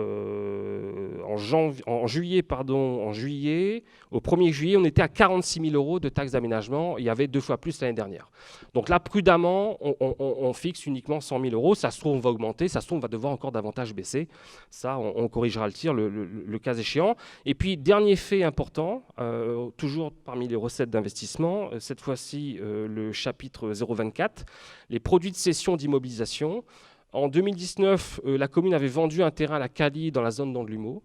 en juillet, au 1er juillet, on était à 46 000 € de taxes d'aménagement. Il y avait 2 fois plus l'année dernière. Donc là, prudemment, on fixe uniquement 100 000 €. Ça se trouve, on va augmenter. Ça se trouve, on va devoir encore davantage baisser. Ça, on corrigera le tir le cas échéant. Et puis, dernier fait important, toujours parmi les recettes d'investissement, cette fois-ci, le chapitre 024, les produits de cession d'immobilisation. En 2019, la commune avait vendu un terrain à la Cali dans la zone d'Andlumeau,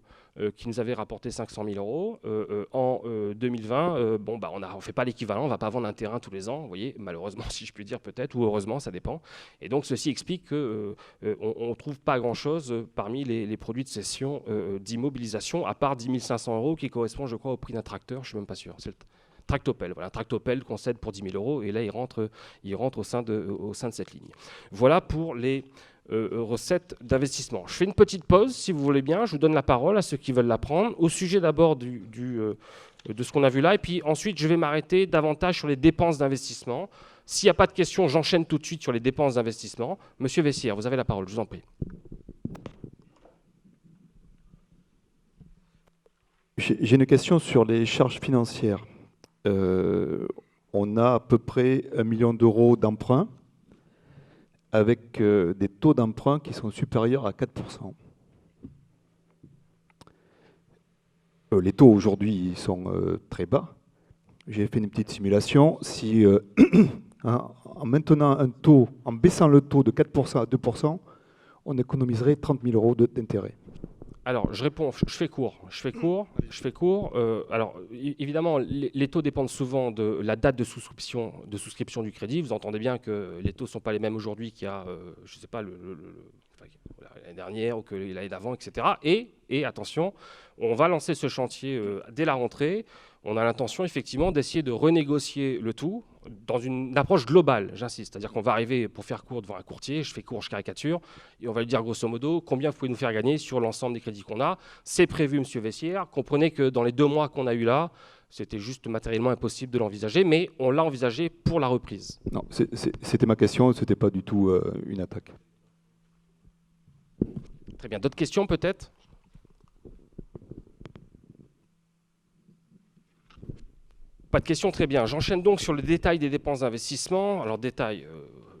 qui nous avait rapporté 500 000 €. En 2020, on ne fait pas l'équivalent, on ne va pas vendre un terrain tous les ans, vous voyez, malheureusement, si je puis dire peut-être, ou heureusement, ça dépend. Et donc, ceci explique qu'on ne trouve pas grand-chose parmi les produits de cession d'immobilisation, à part 10 500 € qui correspond, je crois, au prix d'un tracteur, je ne suis même pas sûr. C'est le Tractopelle, voilà, Tractopelle concède pour 10 000 € et là il rentre au sein de cette ligne. Voilà pour les recettes d'investissement. Je fais une petite pause si vous voulez bien, je vous donne la parole à ceux qui veulent la prendre, au sujet d'abord de ce qu'on a vu là, et puis ensuite je vais m'arrêter davantage sur les dépenses d'investissement. S'il n'y a pas de questions, j'enchaîne tout de suite sur les dépenses d'investissement. Monsieur Vessière, vous avez la parole, je vous en prie. J'ai une question sur les charges financières. On a à peu près 1 million d'euros d'emprunt avec des taux d'emprunt qui sont supérieurs à 4%. Les taux aujourd'hui sont très bas. J'ai fait une petite simulation. Si en maintenant un taux, en baissant le taux de 4% à 2%, on économiserait 30 000 € d'intérêt. Alors, je réponds, je fais court. Alors, évidemment, les taux dépendent souvent de la date de souscription du crédit. Vous entendez bien que les taux ne sont pas les mêmes aujourd'hui qu'il y a, je ne sais pas, l'année dernière ou que l'année d'avant, etc. Et attention, on va lancer ce chantier dès la rentrée. On a l'intention, effectivement, d'essayer de renégocier le tout dans une approche globale, j'insiste. C'est-à-dire qu'on va arriver, pour faire court, devant un courtier, je fais court, je caricature, et on va lui dire grosso modo combien vous pouvez nous faire gagner sur l'ensemble des crédits qu'on a. C'est prévu, monsieur Vessière. Comprenez que dans les 2 mois qu'on a eu là, c'était juste matériellement impossible de l'envisager, mais on l'a envisagé pour la reprise. Non, c'était ma question, ce n'était pas du tout une attaque. Très bien. D'autres questions peut-être ? Pas de questions, très bien. J'enchaîne donc sur le détail des dépenses d'investissement. Alors, détail,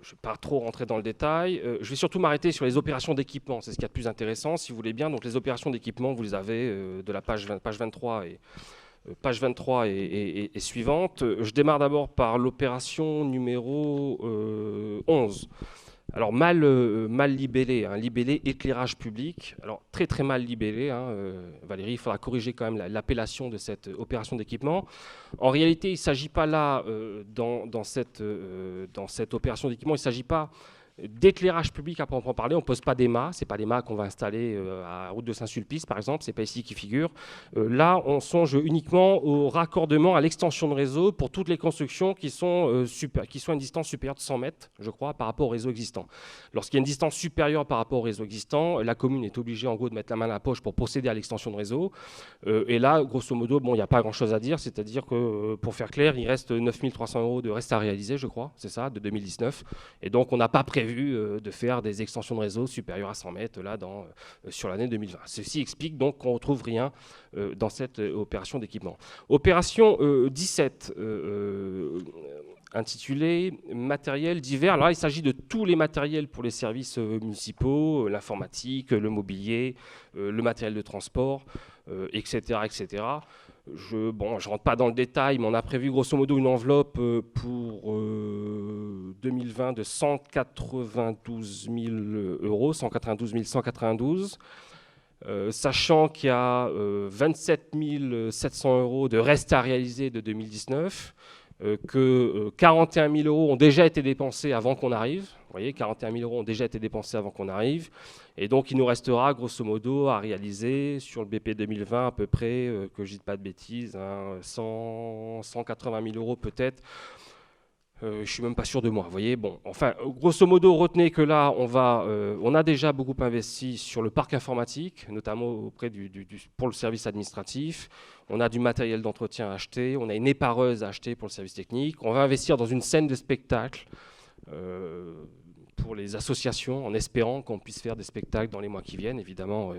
je ne vais pas trop rentrer dans le détail. Je vais surtout m'arrêter sur les opérations d'équipement. C'est ce qu'il y a de plus intéressant, si vous voulez bien. Donc, les opérations d'équipement, vous les avez de la page 23 et suivante. Je démarre d'abord par l'opération numéro 11. Alors, mal libellé, libellé éclairage public. Alors, très très mal libellé. Valérie, il faudra corriger quand même l'appellation de cette opération d'équipement. En réalité, il ne s'agit pas là, dans cette opération d'équipement, il ne s'agit pas d'éclairage public à proprement parler. On ne pose pas des mâts, ce n'est pas des mâts qu'on va installer à route de Saint-Sulpice, par exemple, ce n'est pas ici qui figure. Là, on songe uniquement au raccordement à l'extension de réseau pour toutes les constructions qui sont à une distance supérieure de 100 mètres, je crois, par rapport au réseau existant. Lorsqu'il y a une distance supérieure par rapport au réseau existant, la commune est obligée en gros de mettre la main à la poche pour procéder à l'extension de réseau. Et là, grosso modo, il n'y a pas grand-chose à dire, c'est-à-dire que, pour faire clair, il reste 9 300 € de reste à réaliser, je crois, c'est ça, de 2019. Et donc, on n'a pas prévu de faire des extensions de réseau supérieures à 100 mètres là, sur l'année 2020. Ceci explique donc qu'on ne retrouve rien dans cette opération d'équipement. Opération 17. intitulé « Matériel divers ». Alors là, il s'agit de tous les matériels pour les services municipaux, l'informatique, le mobilier, le matériel de transport, etc. etc. Je ne rentre pas dans le détail, mais on a prévu grosso modo une enveloppe pour 2020 de 192 000 euros, 192 192. Sachant qu'il y a 27 700 euros de reste à réaliser de 2019, que 41 000 euros ont déjà été dépensés avant qu'on arrive. Vous voyez, 41 000 euros ont déjà été dépensés avant qu'on arrive. Et donc, il nous restera grosso modo à réaliser sur le BP 2020 à peu près, que je ne dise pas de bêtises, 180 000 euros peut-être. Je ne suis même pas sûr de moi, vous voyez. Bon, enfin, grosso modo, retenez que là, on a déjà beaucoup investi sur le parc informatique, notamment auprès pour le service administratif. On a du matériel d'entretien à acheter, on a une épareuse à acheter pour le service technique. On va investir dans une scène de spectacle pour les associations, en espérant qu'on puisse faire des spectacles dans les mois qui viennent. Évidemment,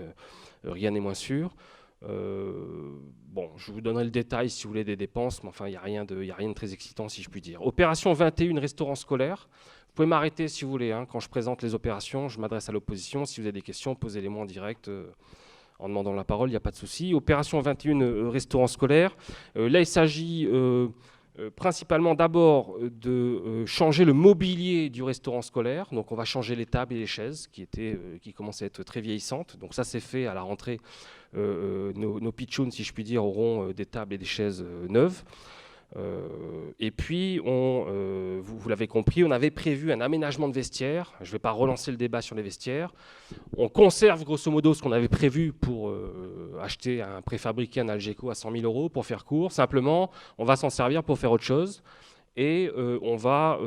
rien n'est moins sûr. Je vous donnerai le détail si vous voulez des dépenses, mais enfin, il n'y a rien de très excitant, si je puis dire. Opération 21, restaurant scolaire. Vous pouvez m'arrêter si vous voulez. Quand je présente les opérations, je m'adresse à l'opposition. Si vous avez des questions, posez-les-moi en direct en demandant la parole, il n'y a pas de souci. Opération 21, restaurant scolaire. Là, il s'agit principalement d'abord de changer le mobilier du restaurant scolaire. Donc on va changer les tables et les chaises qui commencent à être très vieillissantes. Donc ça c'est fait à la rentrée. Nos pitchouns, si je puis dire, auront des tables et des chaises neuves. Et puis, vous l'avez compris, on avait prévu un aménagement de vestiaires. Je ne vais pas relancer le débat sur les vestiaires. On conserve grosso modo ce qu'on avait prévu pour acheter un préfabriqué, un Algeco à 100 000 euros pour faire court. Simplement, on va s'en servir pour faire autre chose. Et on va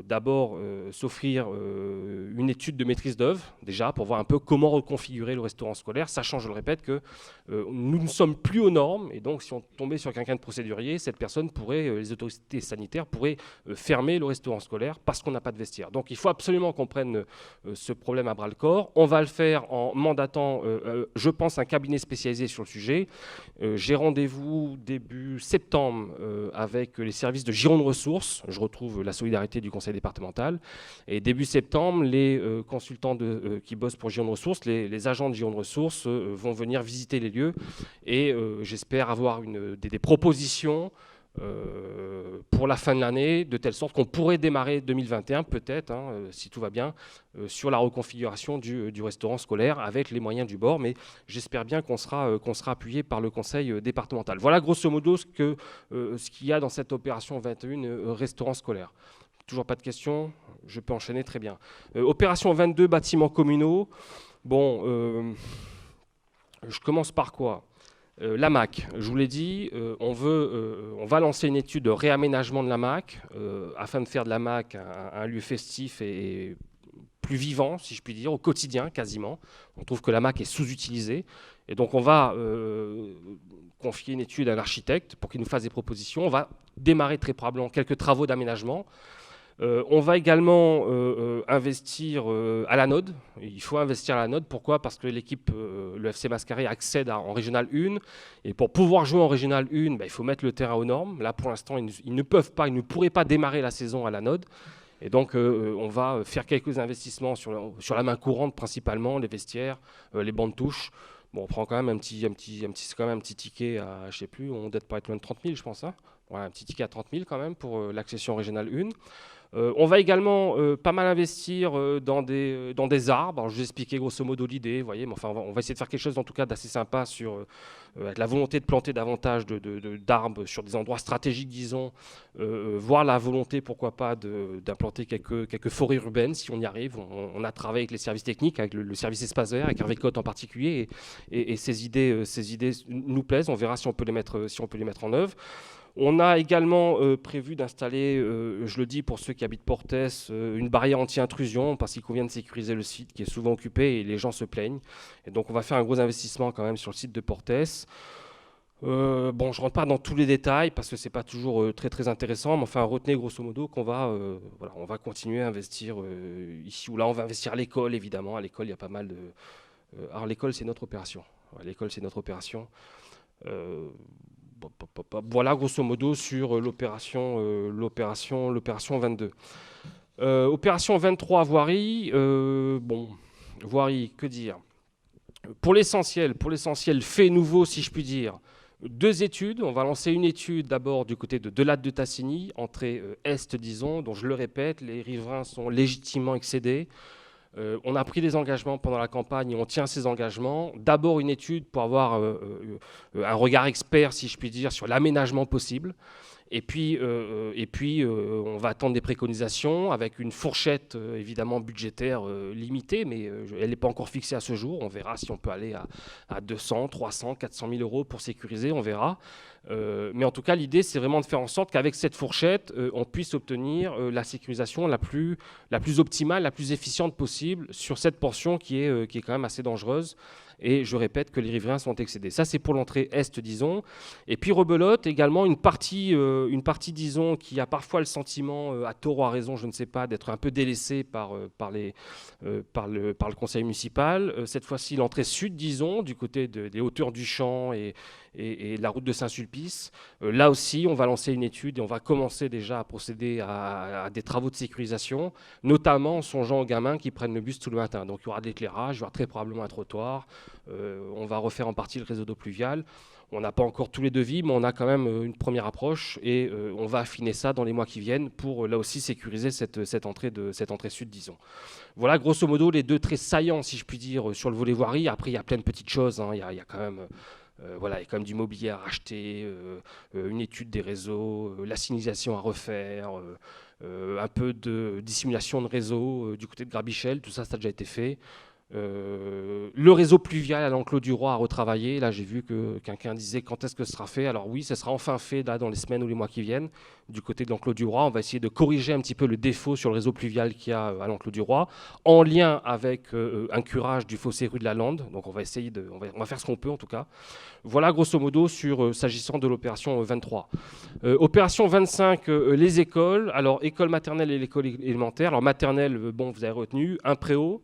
d'abord s'offrir une étude de maîtrise d'œuvre, déjà, pour voir un peu comment reconfigurer le restaurant scolaire, sachant, je le répète, que nous ne sommes plus aux normes. Et donc, si on tombait sur quelqu'un de procédurier, cette personne les autorités sanitaires pourraient fermer le restaurant scolaire parce qu'on n'a pas de vestiaire. Donc, il faut absolument qu'on prenne ce problème à bras-le-corps. On va le faire en mandatant, je pense, un cabinet spécialisé sur le sujet. J'ai rendez-vous début septembre avec les services de Gironde Ressources. Je retrouve la solidarité du conseil départemental. Et début septembre, les consultants qui bossent pour Gironde Ressources, les agents de Gironde Ressources vont venir visiter les lieux. Et j'espère avoir des propositions pour la fin de l'année, de telle sorte qu'on pourrait démarrer 2021, peut-être, si tout va bien, sur la reconfiguration du restaurant scolaire avec les moyens du bord. Mais j'espère bien qu'on sera appuyé par le conseil départemental. Voilà grosso modo ce qu'il y a dans cette opération 21 restaurant scolaire. Toujours pas de questions? Je peux enchaîner, très bien. Opération 22 bâtiments communaux. Bon, je commence par quoi? La MAC, je vous l'ai dit, on va lancer une étude de réaménagement de la MAC afin de faire de la MAC un lieu festif et plus vivant, si je puis dire, au quotidien quasiment. On trouve que la MAC est sous-utilisée. Et donc on va confier une étude à l'architecte pour qu'il nous fasse des propositions. On va démarrer très probablement quelques travaux d'aménagement. On va également investir à la Node. Il faut investir à la Node. Pourquoi? Parce que l'équipe, le FC Mascaré, accède en Régional 1. Et pour pouvoir jouer en Régional 1, il faut mettre le terrain aux normes. Là, pour l'instant, ils ne pourraient pas démarrer la saison à la Node. Et donc, on va faire quelques investissements sur la main courante, principalement, les vestiaires, les bancs de touche. Bon, on prend quand même un petit ticket à, je sais plus, on doit pas être loin de 30 000, je pense. Ouais, un petit ticket à 30 000 quand même pour l'accession Régionale 1. On va également pas mal investir dans des arbres. Alors, je vais expliquer grosso modo l'idée, vous voyez, mais enfin, on va essayer de faire quelque chose en tout cas d'assez sympa avec la volonté de planter davantage d'arbres sur des endroits stratégiques, disons, voir la volonté, pourquoi pas, d'implanter quelques forêts urbaines, si on y arrive. On a travaillé avec les services techniques, avec le service espace vert, avec Hervé Cotte en particulier, et ces idées nous plaisent. On verra si on peut les mettre en œuvre. On a également prévu d'installer, je le dis pour ceux qui habitent Portès, une barrière anti-intrusion parce qu'il convient de sécuriser le site qui est souvent occupé et les gens se plaignent. Et donc on va faire un gros investissement quand même sur le site de Portès. Je ne rentre pas dans tous les détails parce que ce n'est pas toujours très, très intéressant, mais enfin retenez grosso modo qu'on on va continuer à investir ici ou là. On va investir à l'école évidemment. À l'école, il y a pas mal de... alors l'école, c'est notre opération. Ouais, l'école, c'est notre opération. Voilà grosso modo sur l'opération 22. Opération 23, voirie. Voirie, que dire? Pour l'essentiel, fait nouveau si je puis dire. 2 études. On va lancer une étude d'abord du côté de Delatte de Tassigny, entrée est, disons, dont je le répète, les riverains sont légitimement excédés. On a pris des engagements pendant la campagne et on tient ces engagements. D'abord une étude pour avoir un regard expert, si je puis dire, sur l'aménagement possible. Et puis, on va attendre des préconisations avec une fourchette évidemment budgétaire limitée, mais elle n'est pas encore fixée à ce jour. On verra si on peut aller à 200, 300, 400 000 euros pour sécuriser, on verra. Mais en tout cas, l'idée, c'est vraiment de faire en sorte qu'avec cette fourchette, on puisse obtenir la sécurisation la plus optimale, la plus efficiente possible sur cette portion qui est quand même assez dangereuse. Et je répète que les riverains sont excédés. Ça, c'est pour l'entrée est, disons. Et puis rebelote également une partie, disons, qui a parfois le sentiment, à tort ou à raison, je ne sais pas, d'être un peu délaissée par le conseil municipal. Cette fois-ci, l'entrée sud, disons, du côté des hauteurs du Champ et de la route de Saint-Sulpice. Là aussi, on va lancer une étude et on va commencer déjà à procéder à des travaux de sécurisation, notamment en songeant aux gamins qui prennent le bus tout le matin. Donc il y aura de l'éclairage, il y aura très probablement un trottoir. On va refaire en partie le réseau d'eau pluviale. On n'a pas encore tous les devis, mais on a quand même une première approche et on va affiner ça dans les mois qui viennent pour là aussi sécuriser cette entrée sud, disons. Voilà grosso modo les 2 traits saillants, si je puis dire, sur le volet voirie. Après, il y a plein de petites choses, hein. Il y a quand même... il y a quand même du mobilier à racheter, une étude des réseaux, la signalisation à refaire, un peu de dissimulation de réseau du côté de Grabichel, tout ça, ça a déjà été fait. Le réseau pluvial à l'enclos du Roi à retravailler. Là, j'ai vu que quelqu'un disait quand est-ce que ce sera fait. Alors oui, ce sera enfin fait là, dans les semaines ou les mois qui viennent. Du côté de l'enclos du Roi, on va essayer de corriger un petit peu le défaut sur le réseau pluvial qu'il y a à l'enclos du Roi, en lien avec un curage du fossé rue de la Lande. Donc on va essayer on va faire ce qu'on peut en tout cas. Voilà grosso modo s'agissant de l'opération 23. Opération 25, les écoles. Alors école maternelle et l'école élémentaire. Alors maternelle, vous avez retenu, un préau.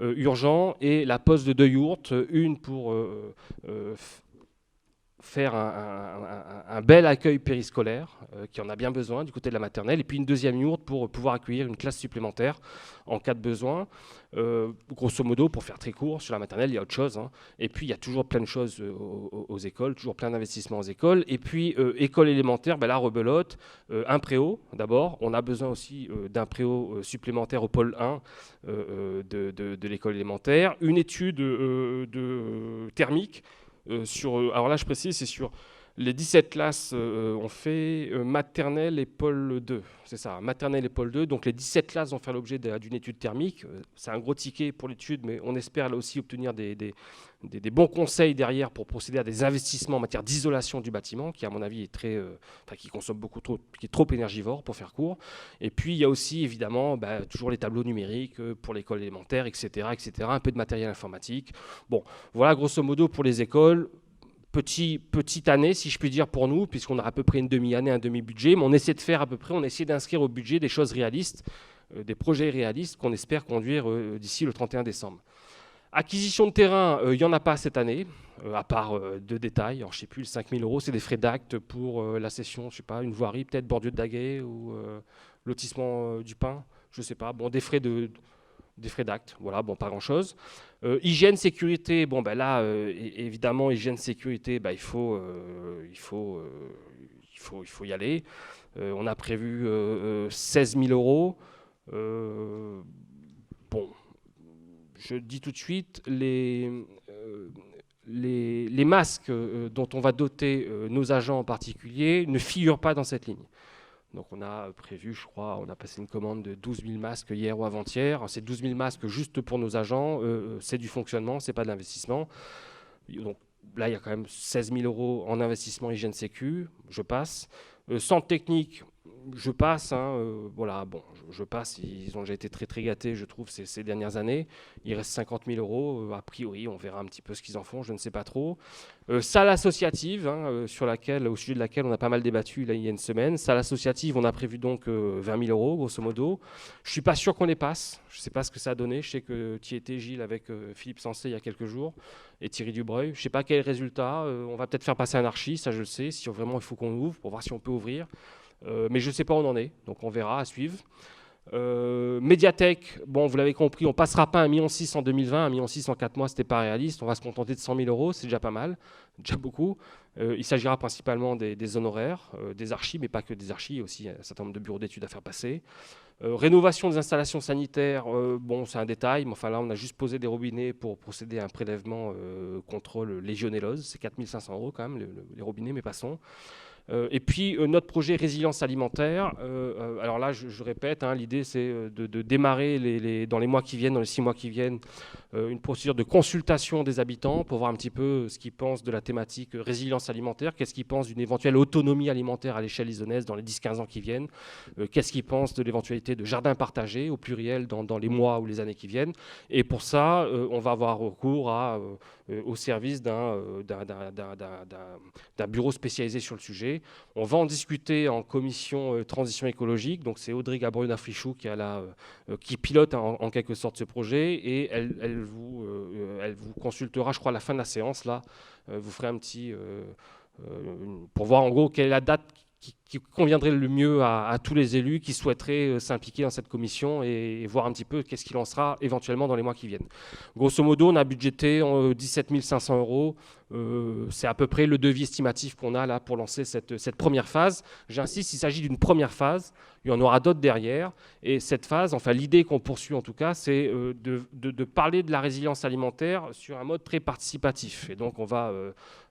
Urgent, et la poste de 2 yourtes, une pour faire un bel accueil périscolaire, qui en a bien besoin du côté de la maternelle, et puis une deuxième yourte pour pouvoir accueillir une classe supplémentaire en cas de besoin. Grosso modo, pour faire très court, sur la maternelle, il y a autre chose, hein. Et puis, il y a toujours plein de choses aux écoles, toujours plein d'investissements aux écoles. Et puis, école élémentaire, la rebelote, un préau, d'abord. On a besoin aussi d'un préau supplémentaire au pôle 1 de l'école élémentaire. Une étude thermique, alors là, je précise, c'est sur les 17 classes, on fait maternelle et pôle 2. C'est ça, maternelle et pôle 2. Donc les 17 classes vont faire l'objet d'une étude thermique. C'est un gros ticket pour l'étude, mais on espère là aussi obtenir des bons conseils derrière pour procéder à des investissements en matière d'isolation du bâtiment, qui à mon avis est qui consomme beaucoup trop, qui est trop énergivore pour faire court. Et puis il y a aussi évidemment toujours les tableaux numériques pour l'école élémentaire, etc., un peu de matériel informatique. Bon, voilà grosso modo pour les écoles. Petite année, si je puis dire, pour nous, puisqu'on a à peu près une demi-année, un demi-budget, mais on essaie de faire à peu près, on essaie d'inscrire au budget des choses réalistes, des projets réalistes qu'on espère conduire d'ici le 31 décembre. Acquisition de terrain, il n'y en a pas cette année, à part 2 détails. Alors, je ne sais plus, 5 000 €, c'est des frais d'acte pour la cession, je ne sais pas, une voirie, peut-être Bordieu de Daguet ou lotissement du Pin, je ne sais pas. Bon, des frais d'acte, voilà, bon, pas grand-chose. Hygiène, sécurité, là, évidemment, hygiène, sécurité, il faut y aller. On a prévu 16 000 €. Bon, je dis tout de suite, les masques dont on va doter nos agents en particulier ne figurent pas dans cette ligne. Donc on a prévu, je crois, on a passé une commande de 12 000 masques hier ou avant-hier. C'est 12 000 masques juste pour nos agents. C'est du fonctionnement, c'est pas de l'investissement. Donc là, il y a quand même 16 000 € en investissement hygiène sécu. Je passe. Centre technique, je passe, hein, voilà, bon, je passe, ils ont déjà été très très gâtés, je trouve, ces dernières années. Il reste 50 000 euros, a priori, on verra un petit peu ce qu'ils en font, je ne sais pas trop. Salle associative, hein, au sujet de laquelle on a pas mal débattu là, il y a une semaine. Salle associative, on a prévu donc 20 000 euros, grosso modo. Je ne suis pas sûr qu'on les passe, je ne sais pas ce que ça a donné. Je sais que tu y étais, Gilles, avec Philippe Sensé il y a quelques jours, et Thierry Dubreuil. Je ne sais pas quel résultat, on va peut-être faire passer un archi, ça je le sais, si vraiment il faut qu'on ouvre, pour voir si on peut ouvrir. Mais je ne sais pas où on en est, donc on verra, à suivre. Médiathèque, bon, vous l'avez compris, on ne passera pas 1,6 million en 2020, 1,6 million en 4 mois, ce n'était pas réaliste. On va se contenter de 100 000 euros, c'est déjà pas mal, déjà beaucoup. Il s'agira principalement des honoraires, des archis, mais pas que des archis, il y a aussi un certain nombre de bureaux d'études à faire passer. Rénovation des installations sanitaires, bon, c'est un détail, mais enfin là, on a juste posé des robinets pour procéder à un prélèvement contre le légionellose. C'est 4 500 euros quand même, les robinets, mais passons. Et puis notre projet résilience alimentaire, alors là je répète, hein, l'idée c'est de démarrer dans les mois qui viennent, dans les 6 mois qui viennent, une procédure de consultation des habitants pour voir un petit peu ce qu'ils pensent de la thématique résilience alimentaire, qu'est-ce qu'ils pensent d'une éventuelle autonomie alimentaire à l'échelle isonnaise dans les 10-15 ans qui viennent, qu'est-ce qu'ils pensent de l'éventualité de jardins partagés au pluriel dans les mois ou les années qui viennent. Et pour ça, on va avoir recours au service d'un bureau spécialisé sur le sujet. On va en discuter en commission transition écologique. Donc c'est Audrey Gabrun-Africhou qui pilote en quelque sorte ce projet, et elle vous consultera, je crois, à la fin de la séance. Là, vous ferez un petit pour voir en gros quelle est la date qui conviendrait le mieux à tous les élus qui souhaiteraient s'impliquer dans cette commission et voir un petit peu qu'est-ce qu'il en sera éventuellement dans les mois qui viennent. Grosso modo, on a budgété 17 500 euros. C'est à peu près le devis estimatif qu'on a là pour lancer cette première phase. J'insiste, il s'agit d'une première phase. Il y en aura d'autres derrière. Et cette phase, enfin l'idée qu'on poursuit en tout cas, c'est de parler de la résilience alimentaire sur un mode très participatif. Et donc on va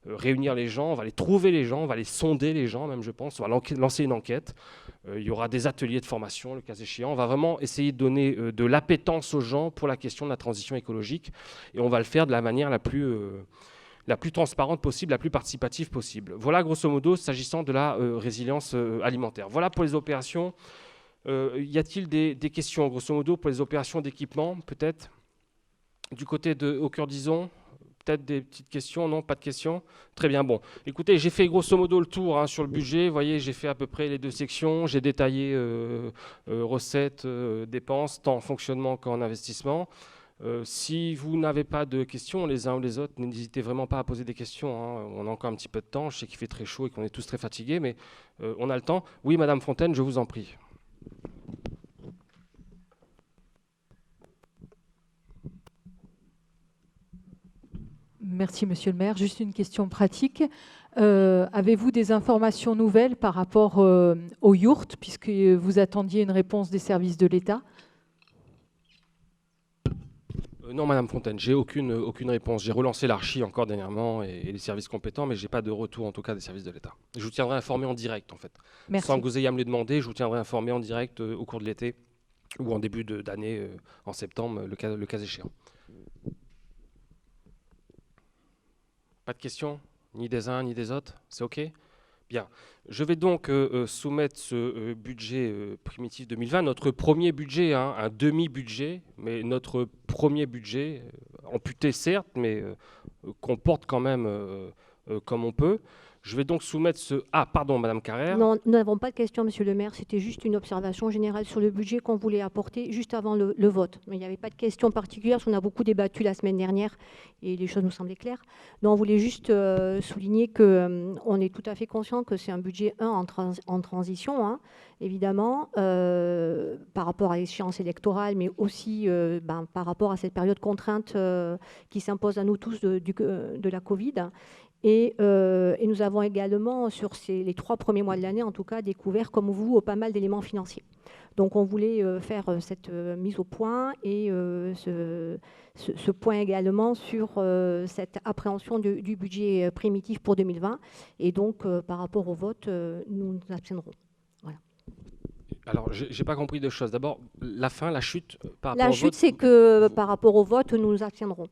réunir les gens, on va les trouver les gens, on va les sonder les gens même, je pense. On va lancer une enquête. Il y aura des ateliers de formation, le cas échéant. On va vraiment essayer de donner de l'appétence aux gens pour la question de la transition écologique. Et on va le faire de la manière la plus transparente possible, la plus participative possible. Voilà grosso modo s'agissant de la résilience alimentaire. Voilà pour les opérations. Y a-t-il des questions grosso modo pour les opérations d'équipement, peut-être du côté de Au Cœur d'Ison? Peut-être des petites questions? Non, pas de questions? Très bien, bon. Écoutez, j'ai fait grosso modo le tour sur le budget. Vous voyez, j'ai fait à peu près les 2 sections. J'ai détaillé recettes, dépenses, tant en fonctionnement qu'en investissement. Si vous n'avez pas de questions les uns ou les autres, n'hésitez vraiment pas à poser des questions. On a encore un petit peu de temps. Je sais qu'il fait très chaud et qu'on est tous très fatigués, mais on a le temps. Oui, Madame Fontaine, je vous en prie. Merci, Monsieur le maire. Juste une question pratique. Avez-vous des informations nouvelles par rapport aux yourtes, puisque vous attendiez une réponse des services de l'État? Non, Madame Fontaine, j'ai aucune réponse. J'ai relancé l'archi encore dernièrement et les services compétents, mais je n'ai pas de retour en tout cas des services de l'État. Je vous tiendrai informé en direct en fait. Merci. Sans que vous ayez à me le demander, je vous tiendrai informé en direct au cours de l'été ou en début d'année, en septembre, le cas échéant. Pas de questions? Ni des uns, ni des autres? C'est OK? Bien. Je vais donc soumettre ce budget primitif 2020, notre premier budget, un demi-budget, mais notre premier budget, amputé certes, mais qu'on porte quand même comme on peut. Je vais donc soumettre ce... Ah, pardon, Madame Carrère. Non, nous n'avons pas de questions, Monsieur le maire. C'était juste une observation générale sur le budget qu'on voulait apporter juste avant le vote. Mais il n'y avait pas de questions particulières, parce qu'on a beaucoup débattu la semaine dernière et les choses nous semblaient claires. Donc, on voulait juste souligner qu'on est tout à fait conscient que c'est un budget en transition, évidemment, par rapport à l'échéance électorale, mais aussi par rapport à cette période contrainte qui s'impose à nous tous de la Covid. Et nous avons également, sur les 3 premiers mois de l'année, en tout cas, découvert, comme vous, pas mal d'éléments financiers. Donc, on voulait faire cette mise au point et ce point également sur cette appréhension du budget primitif pour 2020. Et donc, par rapport au vote, nous nous abstiendrons. Voilà. Alors, je n'ai pas compris 2 choses. D'abord, la fin, la chute par rapport au vote. La chute, c'est que par rapport au vote, nous nous abstiendrons,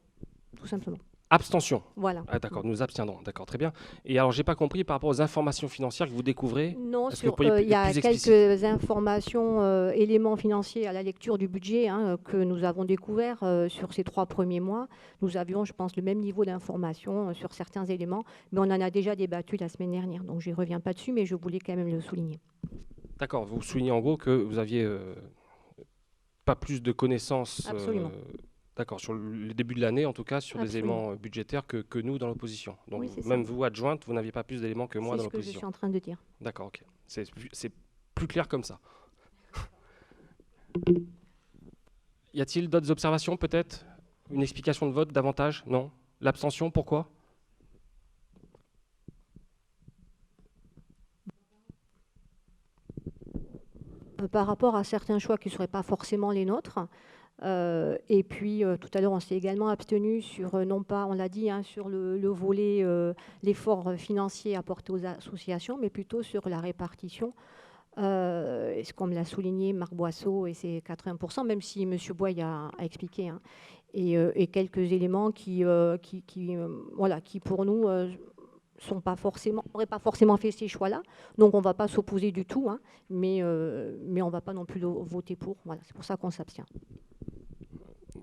tout simplement. Abstention. Voilà. Ah, d'accord, nous abstiendrons. D'accord, très bien. Et alors, j'ai pas compris par rapport aux informations financières que vous découvrez. Non, Est-ce que vous pourriez il y a être plus explicite? quelques informations, éléments financiers à la lecture du budget que nous avons découvert sur ces 3 premiers mois. Nous avions, je pense, le même niveau d'information sur certains éléments, mais on en a déjà débattu la semaine dernière, donc je n'y reviens pas dessus, mais je voulais quand même le souligner. D'accord, vous soulignez en gros que vous aviez pas plus de connaissances. Absolument. D'accord, sur le début de l'année, en tout cas, sur les Absolument. éléments budgétaires que nous dans l'opposition. Donc, Oui, c'est ça. même vous, adjointe, vous n'aviez pas plus d'éléments que moi C'est dans ce que je suis l'opposition. en train de dire. D'accord, ok. C'est plus clair comme ça. Y a-t-il d'autres observations, peut-être? Une explication de vote davantage? Non? L'abstention, pourquoi? Par rapport à certains choix qui ne seraient pas forcément les nôtres. Et puis, tout à l'heure, on s'est également abstenu sur, non pas, on l'a dit, sur le volet, l'effort financier apporté aux associations, mais plutôt sur la répartition. Et ce qu'on me l'a souligné, Marc Boisseau, et c'est 80%, même si M. Boye a expliqué. Et quelques éléments qui pour nous, n'auraient pas forcément fait ces choix-là. Donc, on ne va pas s'opposer du tout, mais on ne va pas non plus voter pour. Voilà, c'est pour ça qu'on s'abstient.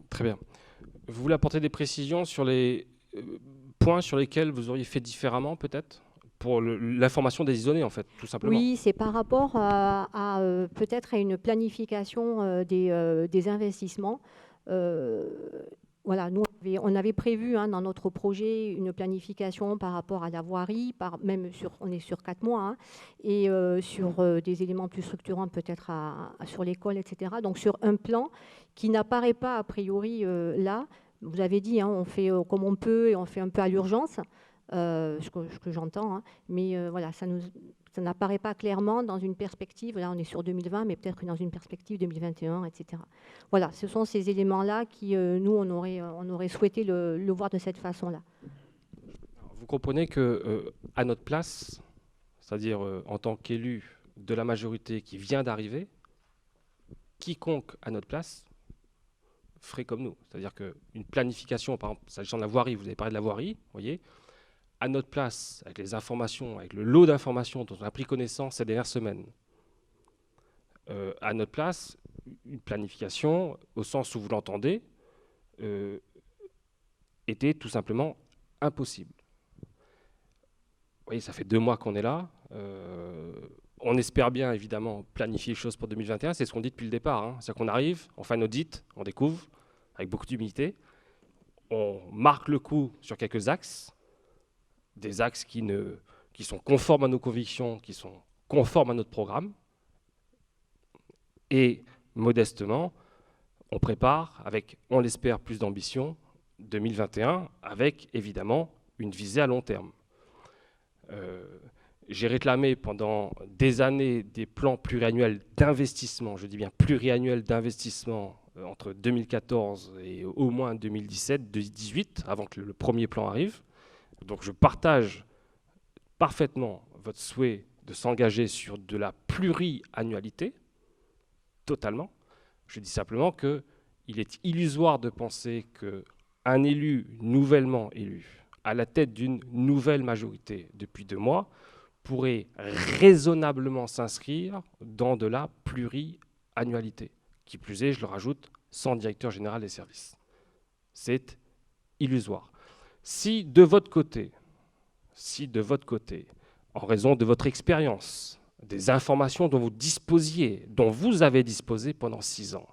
Très bien. Vous voulez apporter des précisions sur les points sur lesquels vous auriez fait différemment, peut-être? Pour l'information des isonnés, en fait, tout simplement. Oui, c'est par rapport à peut-être à une planification des investissements. Voilà, nous, on avait prévu dans notre projet une planification par rapport à la voirie, on est sur 4 mois, et sur des éléments plus structurants peut-être sur l'école, etc. Donc sur un plan qui n'apparaît pas a priori là. Vous avez dit, on fait comme on peut et on fait un peu à l'urgence, ce que j'entends, mais voilà, ça n'apparaît pas clairement dans une perspective, là on est sur 2020, mais peut-être dans une perspective 2021, etc. Voilà, ce sont ces éléments-là qui, nous, on aurait souhaité le voir de cette façon-là. Vous comprenez que à notre place, c'est-à-dire en tant qu'élu de la majorité qui vient d'arriver, quiconque à notre place ferait comme nous. C'est-à-dire qu'une planification, par exemple, s'agissant de la voirie, vous avez parlé de la voirie, vous voyez, à notre place, avec les informations, avec le lot d'informations dont on a pris connaissance ces dernières semaines, à notre place, une planification, au sens où vous l'entendez, était tout simplement impossible. Vous voyez, ça fait 2 mois qu'on est là. On espère bien, évidemment, planifier les choses pour 2021. C'est ce qu'on dit depuis le départ. C'est-à-dire qu'on arrive, on fait un audit, on découvre, avec beaucoup d'humilité. On marque le coup sur quelques axes, des axes qui sont conformes à nos convictions, qui sont conformes à notre programme. Et modestement, on prépare, avec, on l'espère, plus d'ambition, 2021, avec évidemment une visée à long terme. J'ai réclamé pendant des années des plans pluriannuels d'investissement, je dis bien pluriannuels d'investissement entre 2014 et au moins 2017-2018, avant que le premier plan arrive. Donc je partage parfaitement votre souhait de s'engager sur de la pluriannualité, totalement. Je dis simplement qu'il est illusoire de penser qu'un élu nouvellement élu, à la tête d'une nouvelle majorité depuis 2 mois, pourrait raisonnablement s'inscrire dans de la pluriannualité. Qui plus est, je le rajoute, sans directeur général des services. C'est illusoire. Si de votre côté, en raison de votre expérience, des informations dont vous avez disposé pendant 6 ans,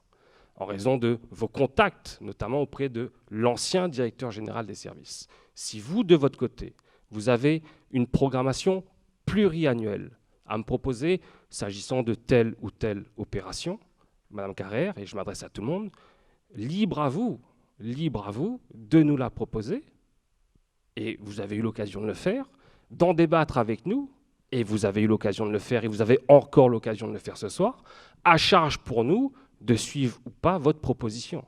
en raison de vos contacts, notamment auprès de l'ancien directeur général des services, si vous, de votre côté, vous avez une programmation pluriannuelle à me proposer, s'agissant de telle ou telle opération, Madame Carrère, et je m'adresse à tout le monde, libre à vous de nous la proposer, et vous avez eu l'occasion de le faire, d'en débattre avec nous, et vous avez eu l'occasion de le faire, et vous avez encore l'occasion de le faire ce soir, à charge pour nous de suivre ou pas votre proposition.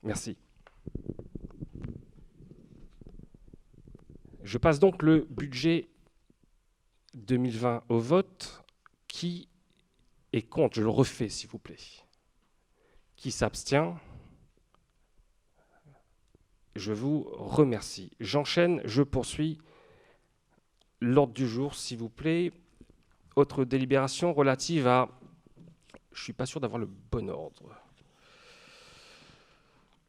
Merci. Je passe donc le budget 2020 au vote. Qui est contre? Je le refais, s'il vous plaît. Qui s'abstient? Je vous remercie. J'enchaîne, je poursuis. L'ordre du jour, s'il vous plaît. Autre délibération relative à... Je ne suis pas sûr d'avoir le bon ordre.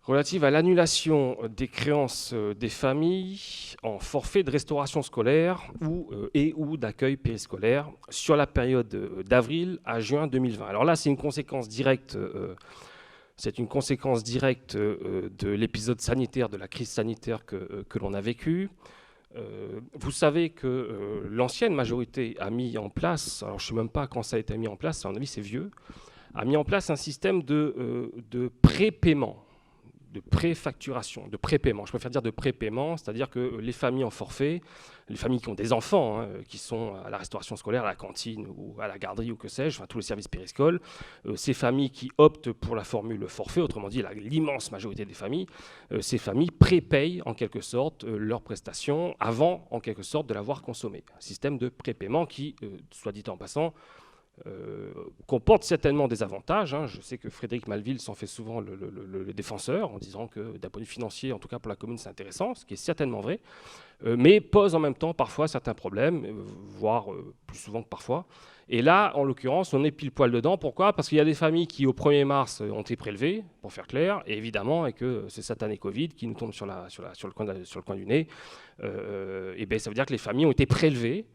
Relative à l'annulation des créances des familles en forfait de restauration scolaire ou d'accueil périscolaire sur la période d'avril à juin 2020. Alors là, c'est une conséquence directe, de l'épisode sanitaire, de la crise sanitaire que l'on a vécue. Vous savez que l'ancienne majorité a mis en place, alors je ne sais même pas quand ça a été mis en place, à mon avis c'est vieux, a mis en place un système de prépaiement, de préfacturation, de prépaiement. Je préfère dire de prépaiement, c'est-à-dire que les familles en forfait, les familles qui ont des enfants, qui sont à la restauration scolaire, à la cantine ou à la garderie ou que sais-je, enfin tous les services périscoles, ces familles qui optent pour la formule forfait, autrement dit l'immense majorité des familles, ces familles prépayent en quelque sorte leurs prestations avant en quelque sorte de l'avoir consommée. Un système de prépaiement qui, soit dit en passant, comporte certainement des avantages. Je sais que Frédéric Malville s'en fait souvent le défenseur en disant que d'un point de vue financier, en tout cas pour la commune, c'est intéressant, ce qui est certainement vrai, mais pose en même temps parfois certains problèmes, voire plus souvent que parfois. Et là, en l'occurrence, on est pile poil dedans. Pourquoi ? Parce qu'il y a des familles qui, au 1er mars, ont été prélevées, pour faire clair, et évidemment, et que c'est cette année Covid qui nous tombe sur le coin du nez, et bien, ça veut dire que les familles ont été prélevées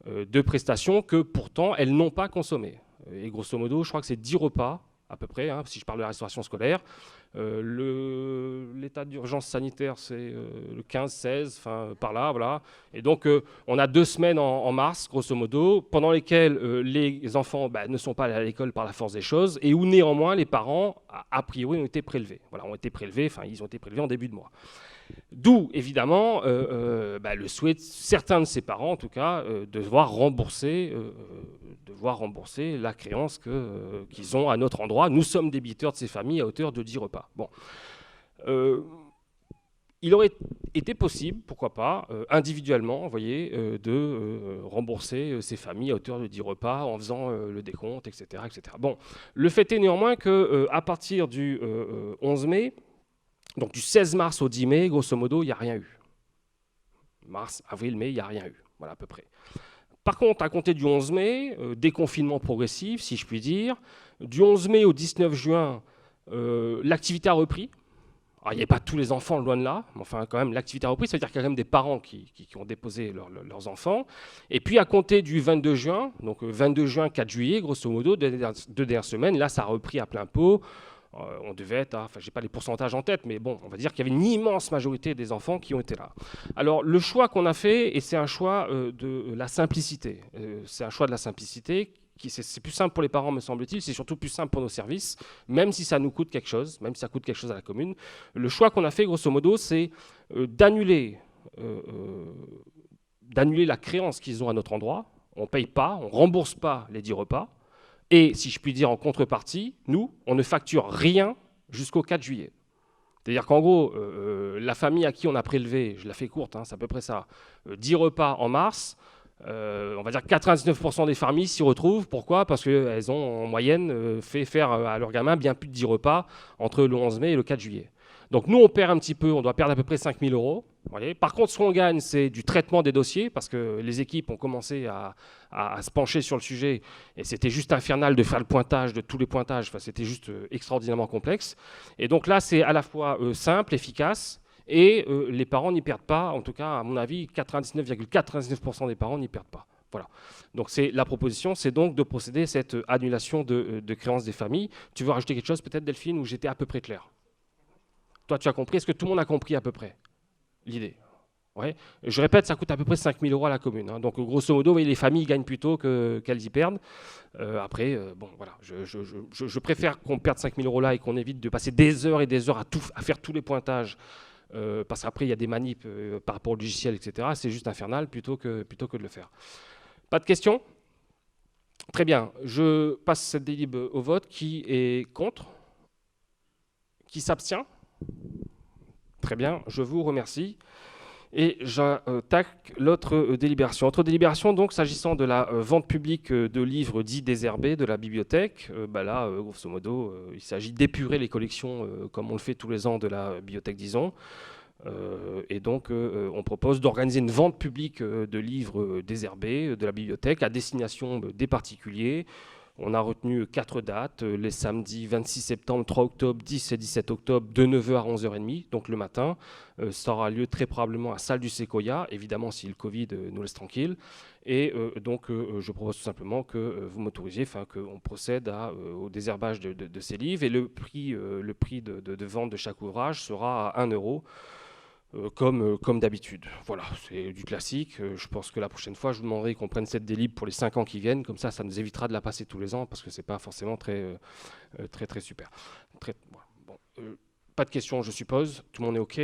de prestations que pourtant elles n'ont pas consommées. Et grosso modo, je crois que c'est 10 repas à peu près, si je parle de la restauration scolaire. L'état d'urgence sanitaire, c'est le 15-16, enfin par là, voilà. Et donc, on a 2 semaines en mars, grosso modo, pendant lesquelles les enfants ne sont pas allés à l'école par la force des choses, et où néanmoins les parents, a priori, ont été prélevés. Voilà, ils ont été prélevés en début de mois. D'où, évidemment, le souhait de certains de ces parents, en tout cas, de devoir rembourser la créance qu'ils ont à notre endroit. Nous sommes débiteurs de ces familles à hauteur de 10 repas. Bon. Il aurait été possible, pourquoi pas, individuellement, vous voyez, de rembourser ces familles à hauteur de 10 repas en faisant le décompte, etc., etc. Bon. Le fait est néanmoins qu'à partir du 11 mai, donc du 16 mars au 10 mai, grosso modo, il n'y a rien eu. Mars, avril, mai, il n'y a rien eu. Voilà à peu près. Par contre, à compter du 11 mai, déconfinement progressif, si je puis dire, du 11 mai au 19 juin, l'activité a repris. Alors, il n'y a pas tous les enfants, loin de là, mais enfin, quand même, l'activité a repris. Ça veut dire qu'il y a quand même des parents qui ont déposé leurs enfants. Et puis, à compter du 22 juin, donc 22 juin, 4 juillet, grosso modo, 2 dernières semaines, là, ça a repris à plein pot. On devait être, je n'ai pas les pourcentages en tête, mais bon, on va dire qu'il y avait une immense majorité des enfants qui ont été là. Alors, le choix qu'on a fait, et c'est un choix de la simplicité, c'est plus simple pour les parents, me semble-t-il, c'est surtout plus simple pour nos services, même si ça nous coûte quelque chose, même si ça coûte quelque chose à la commune. Le choix qu'on a fait, grosso modo, c'est d'annuler la créance qu'ils ont à notre endroit. On ne paye pas, on ne rembourse pas les 10 repas. Et, si je puis dire, en contrepartie, nous, on ne facture rien jusqu'au 4 juillet. C'est-à-dire qu'en gros, la famille à qui on a prélevé, je la fais courte, c'est à peu près ça, 10 repas en mars, on va dire 99% des familles s'y retrouvent. Pourquoi ? Parce qu'elles ont en moyenne fait faire à leurs gamins bien plus de 10 repas entre le 11 mai et le 4 juillet. Donc nous, on perd un petit peu, on doit perdre à peu près 5 000 €. Voyez. Par contre, ce qu'on gagne, c'est du traitement des dossiers, parce que les équipes ont commencé à se pencher sur le sujet, et c'était juste infernal de faire le pointage, de tous les pointages, c'était juste extraordinairement complexe. Et donc là, c'est à la fois simple, efficace, et les parents n'y perdent pas, en tout cas, à mon avis, 99,99% des parents n'y perdent pas. Voilà. Donc la proposition, c'est donc de procéder à cette annulation de créances des familles. Tu veux rajouter quelque chose peut-être, Delphine, où j'étais à peu près clair ? Toi, tu as compris. Est-ce que tout le monde a compris à peu près l'idée ? Ouais. Je répète, ça coûte à peu près 5 000 € à la commune. Donc, grosso modo, les familles gagnent plutôt qu'elles y perdent. Après, voilà. Je préfère qu'on perde 5 000 € là et qu'on évite de passer des heures et des heures à faire tous les pointages. Parce qu'après, il y a des manips par rapport au logiciel, etc. C'est juste infernal plutôt que de le faire. Pas de questions ? Très bien. Je passe cette délib au vote. Qui est contre ? Qui s'abstient ? Très bien, je vous remercie. Et j'attaque l'autre délibération. Autre délibération, donc, s'agissant de la vente publique de livres dits désherbés de la bibliothèque. Là, grosso modo, il s'agit d'épurer les collections comme on le fait tous les ans de la bibliothèque, disons. Et donc, on propose d'organiser une vente publique de livres désherbés de la bibliothèque à destination des particuliers. On a retenu 4 dates, les samedis 26 septembre, 3 octobre, 10 et 17 octobre, de 9h à 11h30, donc le matin. Ça aura lieu très probablement à Salle du Séquoia, évidemment si le Covid nous laisse tranquille. Et donc je propose tout simplement que vous m'autorisiez, qu'on procède au désherbage de ces livres. Et le prix de vente de chaque ouvrage sera à 1 €. Comme d'habitude. Voilà, c'est du classique. Je pense que la prochaine fois, je vous demanderai qu'on prenne cette des livres pour les 5 ans qui viennent. Comme ça nous évitera de la passer tous les ans parce que c'est pas forcément très super. Pas de questions, je suppose. Tout le monde est OK.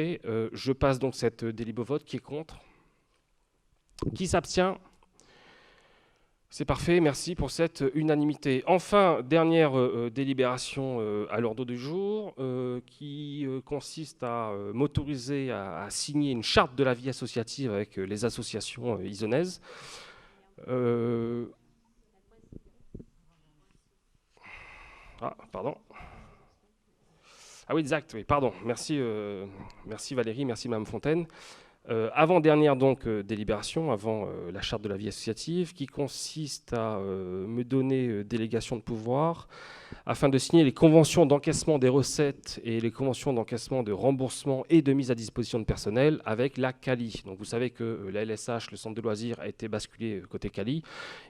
Je passe donc cette délib au vote. Qui est contre? Qui s'abstient? C'est parfait, merci pour cette unanimité. Enfin, dernière délibération à l'ordre du jour qui consiste à m'autoriser à signer une charte de la vie associative avec les associations isonnaises. Pardon. Ah oui, exact, oui, pardon. Merci Valérie, merci Mme Fontaine. Avant-dernière donc délibération, avant la charte de la vie associative, qui consiste à me donner délégation de pouvoir afin de signer les conventions d'encaissement des recettes et les conventions d'encaissement de remboursement et de mise à disposition de personnel avec la CALI. Donc vous savez que la LSH, le centre de loisirs, a été basculé côté CALI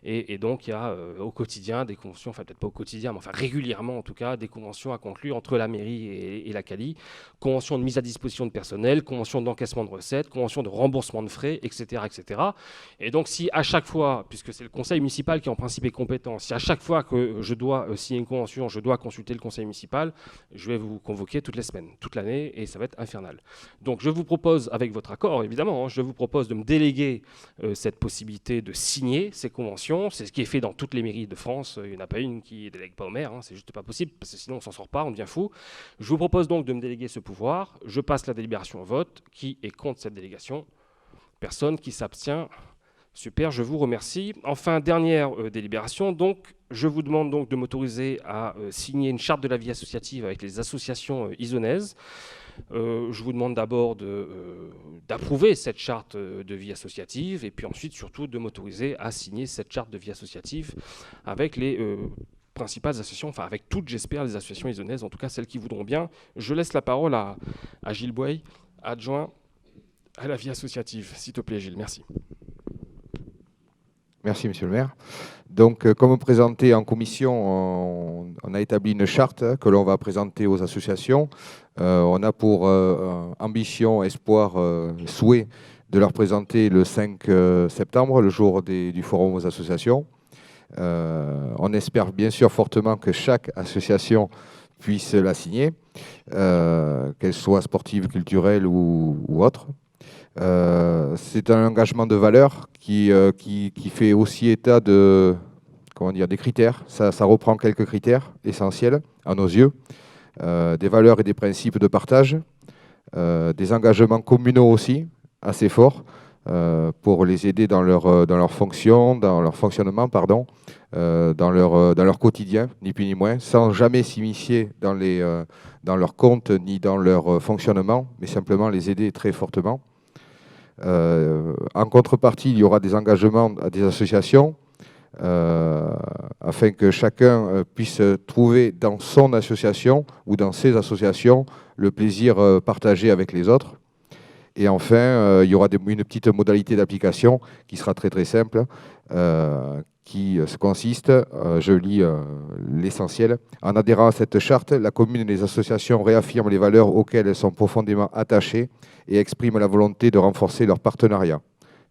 et donc il y a au quotidien des conventions, enfin peut-être pas au quotidien, mais enfin régulièrement en tout cas, des conventions à conclure entre la mairie et la CALI. Convention de mise à disposition de personnel, convention d'encaissement de recettes, convention de remboursement de frais, etc., etc. Et donc si à chaque fois, puisque c'est le conseil municipal qui en principe est compétent, si à chaque fois que je dois signer une convention, je dois consulter le conseil municipal, je vais vous convoquer toutes les semaines, toute l'année, et ça va être infernal. Donc je vous propose, avec votre accord évidemment, je vous propose de me déléguer cette possibilité de signer ces conventions. C'est ce qui est fait dans toutes les mairies de France. Il n'y en a pas une qui ne délègue pas au maire, c'est juste pas possible, parce que sinon on s'en sort pas, on devient fou. Je vous propose donc de me déléguer ce pouvoir. Je passe la délibération au vote. Qui est contre cette délégation? Personne. Qui s'abstient? Super, je vous remercie. Enfin, dernière délibération, donc, je vous demande donc de m'autoriser à signer une charte de la vie associative avec les associations isonnaises. Je vous demande d'abord d'approuver cette charte de vie associative et puis ensuite surtout de m'autoriser à signer cette charte de vie associative avec les principales associations, enfin avec toutes, j'espère, les associations isonnaises, en tout cas celles qui voudront bien. Je laisse la parole à Gilles Boye, adjoint à la vie associative. S'il te plaît, Gilles, merci. Merci, monsieur le maire. Donc, comme présenté en commission, on a établi une charte que l'on va présenter aux associations. On a pour ambition, espoir, souhait de leur présenter le 5 septembre, le jour du forum aux associations. On espère bien sûr fortement que chaque association puisse la signer, qu'elle soit sportive, culturelle ou autre. C'est un engagement de valeur qui fait aussi état de, des critères. Ça reprend quelques critères essentiels à nos yeux, des valeurs et des principes de partage, des engagements communaux aussi assez forts pour les aider dans leur fonction, dans leur fonctionnement, dans leur quotidien, ni plus ni moins, sans jamais s'immiscer dans leur compte ni dans leur fonctionnement, mais simplement les aider très fortement. En contrepartie, il y aura des engagements à des associations afin que chacun puisse trouver dans son association ou dans ses associations le plaisir partagé avec les autres. Et enfin, il y aura une petite modalité d'application qui sera très très simple, qui consiste, je lis l'essentiel, en adhérant à cette charte, la commune et les associations réaffirment les valeurs auxquelles elles sont profondément attachées et expriment la volonté de renforcer leur partenariat.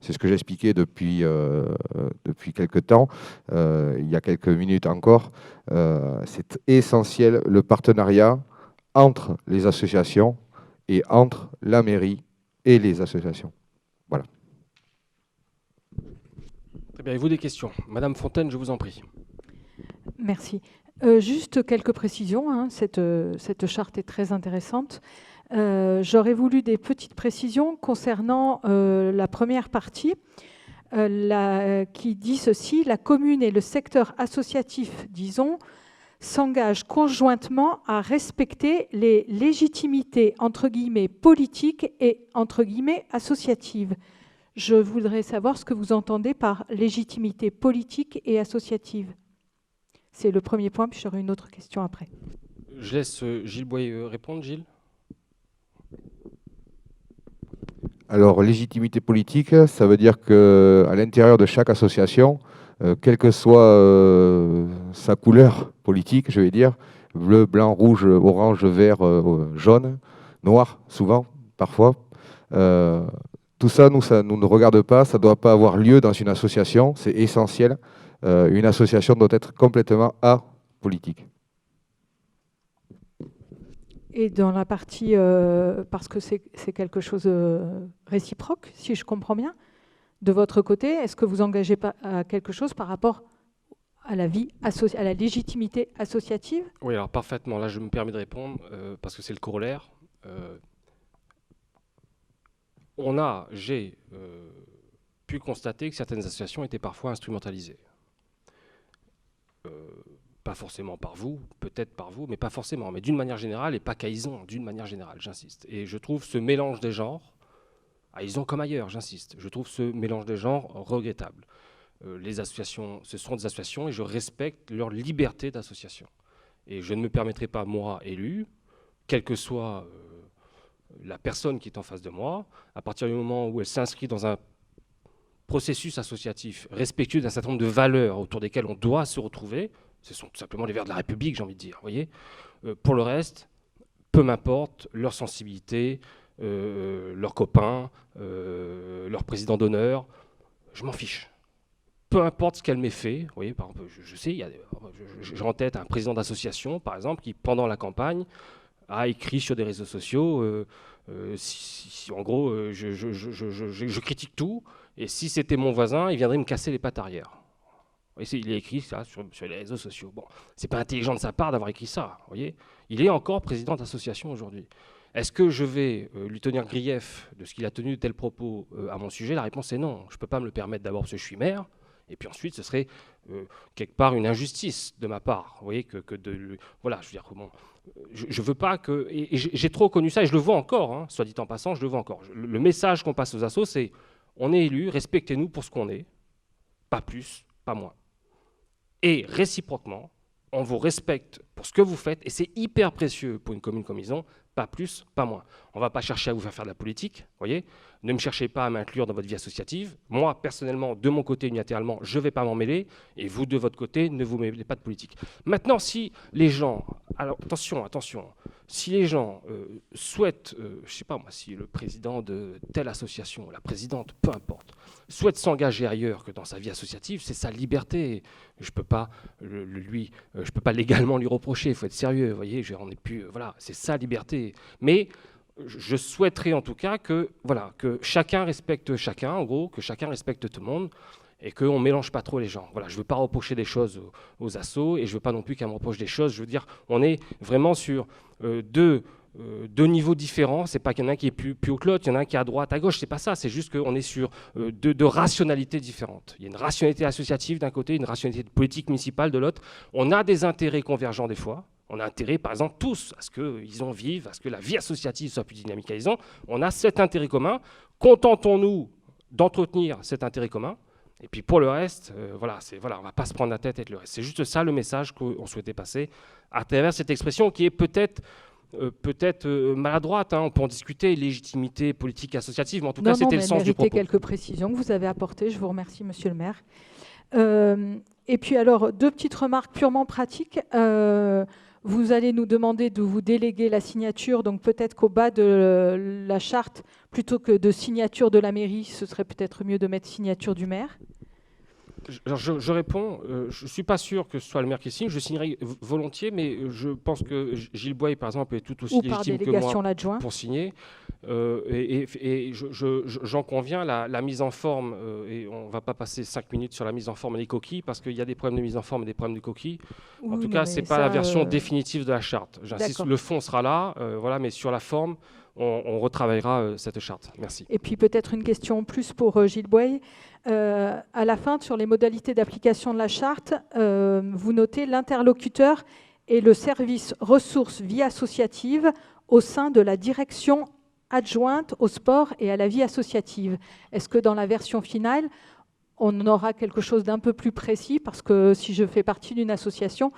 C'est ce que j'expliquais depuis quelques temps, il y a quelques minutes encore. C'est essentiel, le partenariat entre les associations et entre la mairie et les associations. Voilà. Très bien, avez-vous des questions? Madame Fontaine, je vous en prie. Merci. Juste quelques précisions, cette charte est très intéressante. J'aurais voulu des petites précisions concernant la première partie qui dit ceci: la commune et le secteur associatif, disons, s'engagent conjointement à respecter les légitimités entre guillemets politiques et entre guillemets associatives. Je voudrais savoir ce que vous entendez par légitimité politique et associative. C'est le premier point, puis j'aurai une autre question après. Je laisse Gilles Boyer répondre. Gilles ? Alors, légitimité politique, ça veut dire qu'à l'intérieur de chaque association, quelle que soit sa couleur politique, je vais dire, bleu, blanc, rouge, orange, vert, jaune, noir, souvent, parfois, tout ça, ça nous ne regarde pas, ça ne doit pas avoir lieu dans une association, c'est essentiel. Une association doit être complètement apolitique. Et dans la partie, parce que c'est quelque chose de réciproque, si je comprends bien, de votre côté, est-ce que vous engagez pas à quelque chose par rapport à la vie, à la légitimité associative ? Oui, alors parfaitement. Là, je me permets de répondre parce que c'est le corollaire. J'ai pu constater que certaines associations étaient parfois instrumentalisées. Pas forcément par vous, peut-être par vous, mais pas forcément. Mais d'une manière générale, et pas qu'à Ison, d'une manière générale, j'insiste. Et je trouve ce mélange des genres, à Ison comme ailleurs, j'insiste, je trouve ce mélange des genres regrettable. Les associations, ce sont des associations et je respecte leur liberté d'association. Et je ne me permettrai pas, moi, élu, quelle que soit la personne qui est en face de moi, à partir du moment où elle s'inscrit dans un processus associatif respectueux d'un certain nombre de valeurs autour desquelles on doit se retrouver, ce sont tout simplement les valeurs de la République, j'ai envie de dire. Voyez, pour le reste, peu m'importe leur sensibilité, leurs copains, leur président d'honneur, je m'en fiche. Peu importe ce qu'elle m'ait fait. Vous voyez, par exemple, je sais, j'ai en tête un président d'association, par exemple, qui, pendant la campagne, a écrit sur des réseaux sociaux, en gros, je critique tout, et si c'était mon voisin, il viendrait me casser les pattes arrière. Il a écrit ça sur les réseaux sociaux. Bon, c'est pas intelligent de sa part d'avoir écrit ça. Voyez, il est encore président d'association aujourd'hui. Est-ce que je vais lui tenir grief de ce qu'il a tenu de tels propos à mon sujet? La réponse est non. Je ne peux pas me le permettre d'abord parce que je suis maire, et puis ensuite ce serait quelque part une injustice de ma part. Vous voyez voilà, je veux dire, bon, je veux pas que... Et j'ai trop connu ça, et je le vois encore, hein, soit dit en passant, je le vois encore. Le message qu'on passe aux assos, c'est on est élu, respectez-nous pour ce qu'on est, pas plus, pas moins. Et réciproquement, on vous respecte pour ce que vous faites, et c'est hyper précieux pour une commune comme Ison, pas plus, pas moins. On ne va pas chercher à vous faire de la politique, voyez. Ne me cherchez pas à m'inclure dans votre vie associative. Moi, personnellement, de mon côté, unilatéralement, je ne vais pas m'en mêler, et vous, de votre côté, ne vous mêlez pas de politique. Maintenant, si les gens... Alors, attention, si les gens souhaitent, je ne sais pas moi, si le président de telle association, la présidente, peu importe, souhaite s'engager ailleurs que dans sa vie associative, c'est sa liberté. Je ne peux pas je peux pas légalement lui reprocher, il faut être sérieux, vous voyez, on n'est plus, voilà, c'est sa liberté. Mais je souhaiterais en tout cas que chacun respecte chacun, en gros, que chacun respecte tout le monde, et qu'on ne mélange pas trop les gens. Voilà, je ne veux pas reprocher des choses aux assos, et je ne veux pas non plus qu'elle me reproche des choses. Je veux dire, on est vraiment sur deux niveaux différents. C'est pas qu'il y en a un qui est plus haut que l'autre, il y en a un qui est à droite, à gauche, c'est pas ça. C'est juste qu'on est sur deux rationalités différentes. Il y a une rationalité associative d'un côté, une rationalité politique municipale de l'autre. On a des intérêts convergents des fois. On a intérêt, par exemple, tous, à ce qu'ils vivent, à ce que la vie associative soit plus dynamique à Ison. On a cet intérêt commun. Contentons-nous d'entretenir cet intérêt commun. Et puis pour le reste, on ne va pas se prendre la tête avec le reste. C'est juste ça le message qu'on souhaitait passer à travers cette expression qui est peut-être maladroite. Hein. On peut en discuter, légitimité politique associative, mais en tout cas, c'était le sens du propos. Quelques précisions que vous avez apportées. Je vous remercie, monsieur le maire. Et puis alors, deux petites remarques purement pratiques. Vous allez nous demander de vous déléguer la signature, donc peut-être qu'au bas de la charte, plutôt que de signature de la mairie, ce serait peut-être mieux de mettre signature du maire. Je réponds, je ne suis pas sûr que ce soit le maire qui signe, je signerai volontiers, mais je pense que Gilles Boyer, par exemple, est tout aussi légitime que moi pour signer. Et j'en conviens, la mise en forme, et on ne va pas passer 5 minutes sur la mise en forme des coquilles, parce qu'il y a des problèmes de mise en forme et des problèmes de coquilles. En tout cas, ce n'est pas la version définitive de la charte. J'insiste, le fond sera là, mais sur la forme, on retravaillera cette charte. Merci. Et puis peut-être une question plus pour Gilles Boyer. À la fin, sur les modalités d'application de la charte, vous notez l'interlocuteur et le service ressources vie associative au sein de la direction adjointe au sport et à la vie associative. Est-ce que dans la version finale, on aura quelque chose d'un peu plus précis? Parce que si je fais partie d'une association,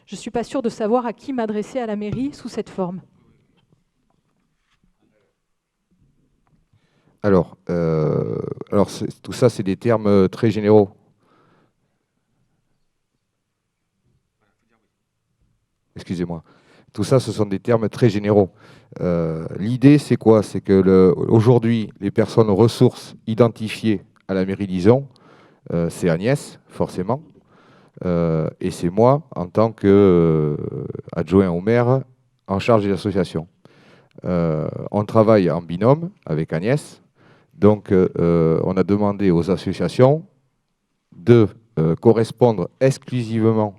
je ne suis pas sûre de savoir à qui m'adresser à la mairie sous cette forme. Alors tout ça, c'est des termes très généraux. Excusez-moi. Tout ça, ce sont des termes très généraux. L'idée, c'est quoi? C'est que aujourd'hui, les personnes ressources identifiées à la mairie d'Yson, c'est Agnès, forcément, et c'est moi, en tant qu'adjoint au maire, en charge des associations. On travaille en binôme avec Agnès, donc on a demandé aux associations de correspondre exclusivement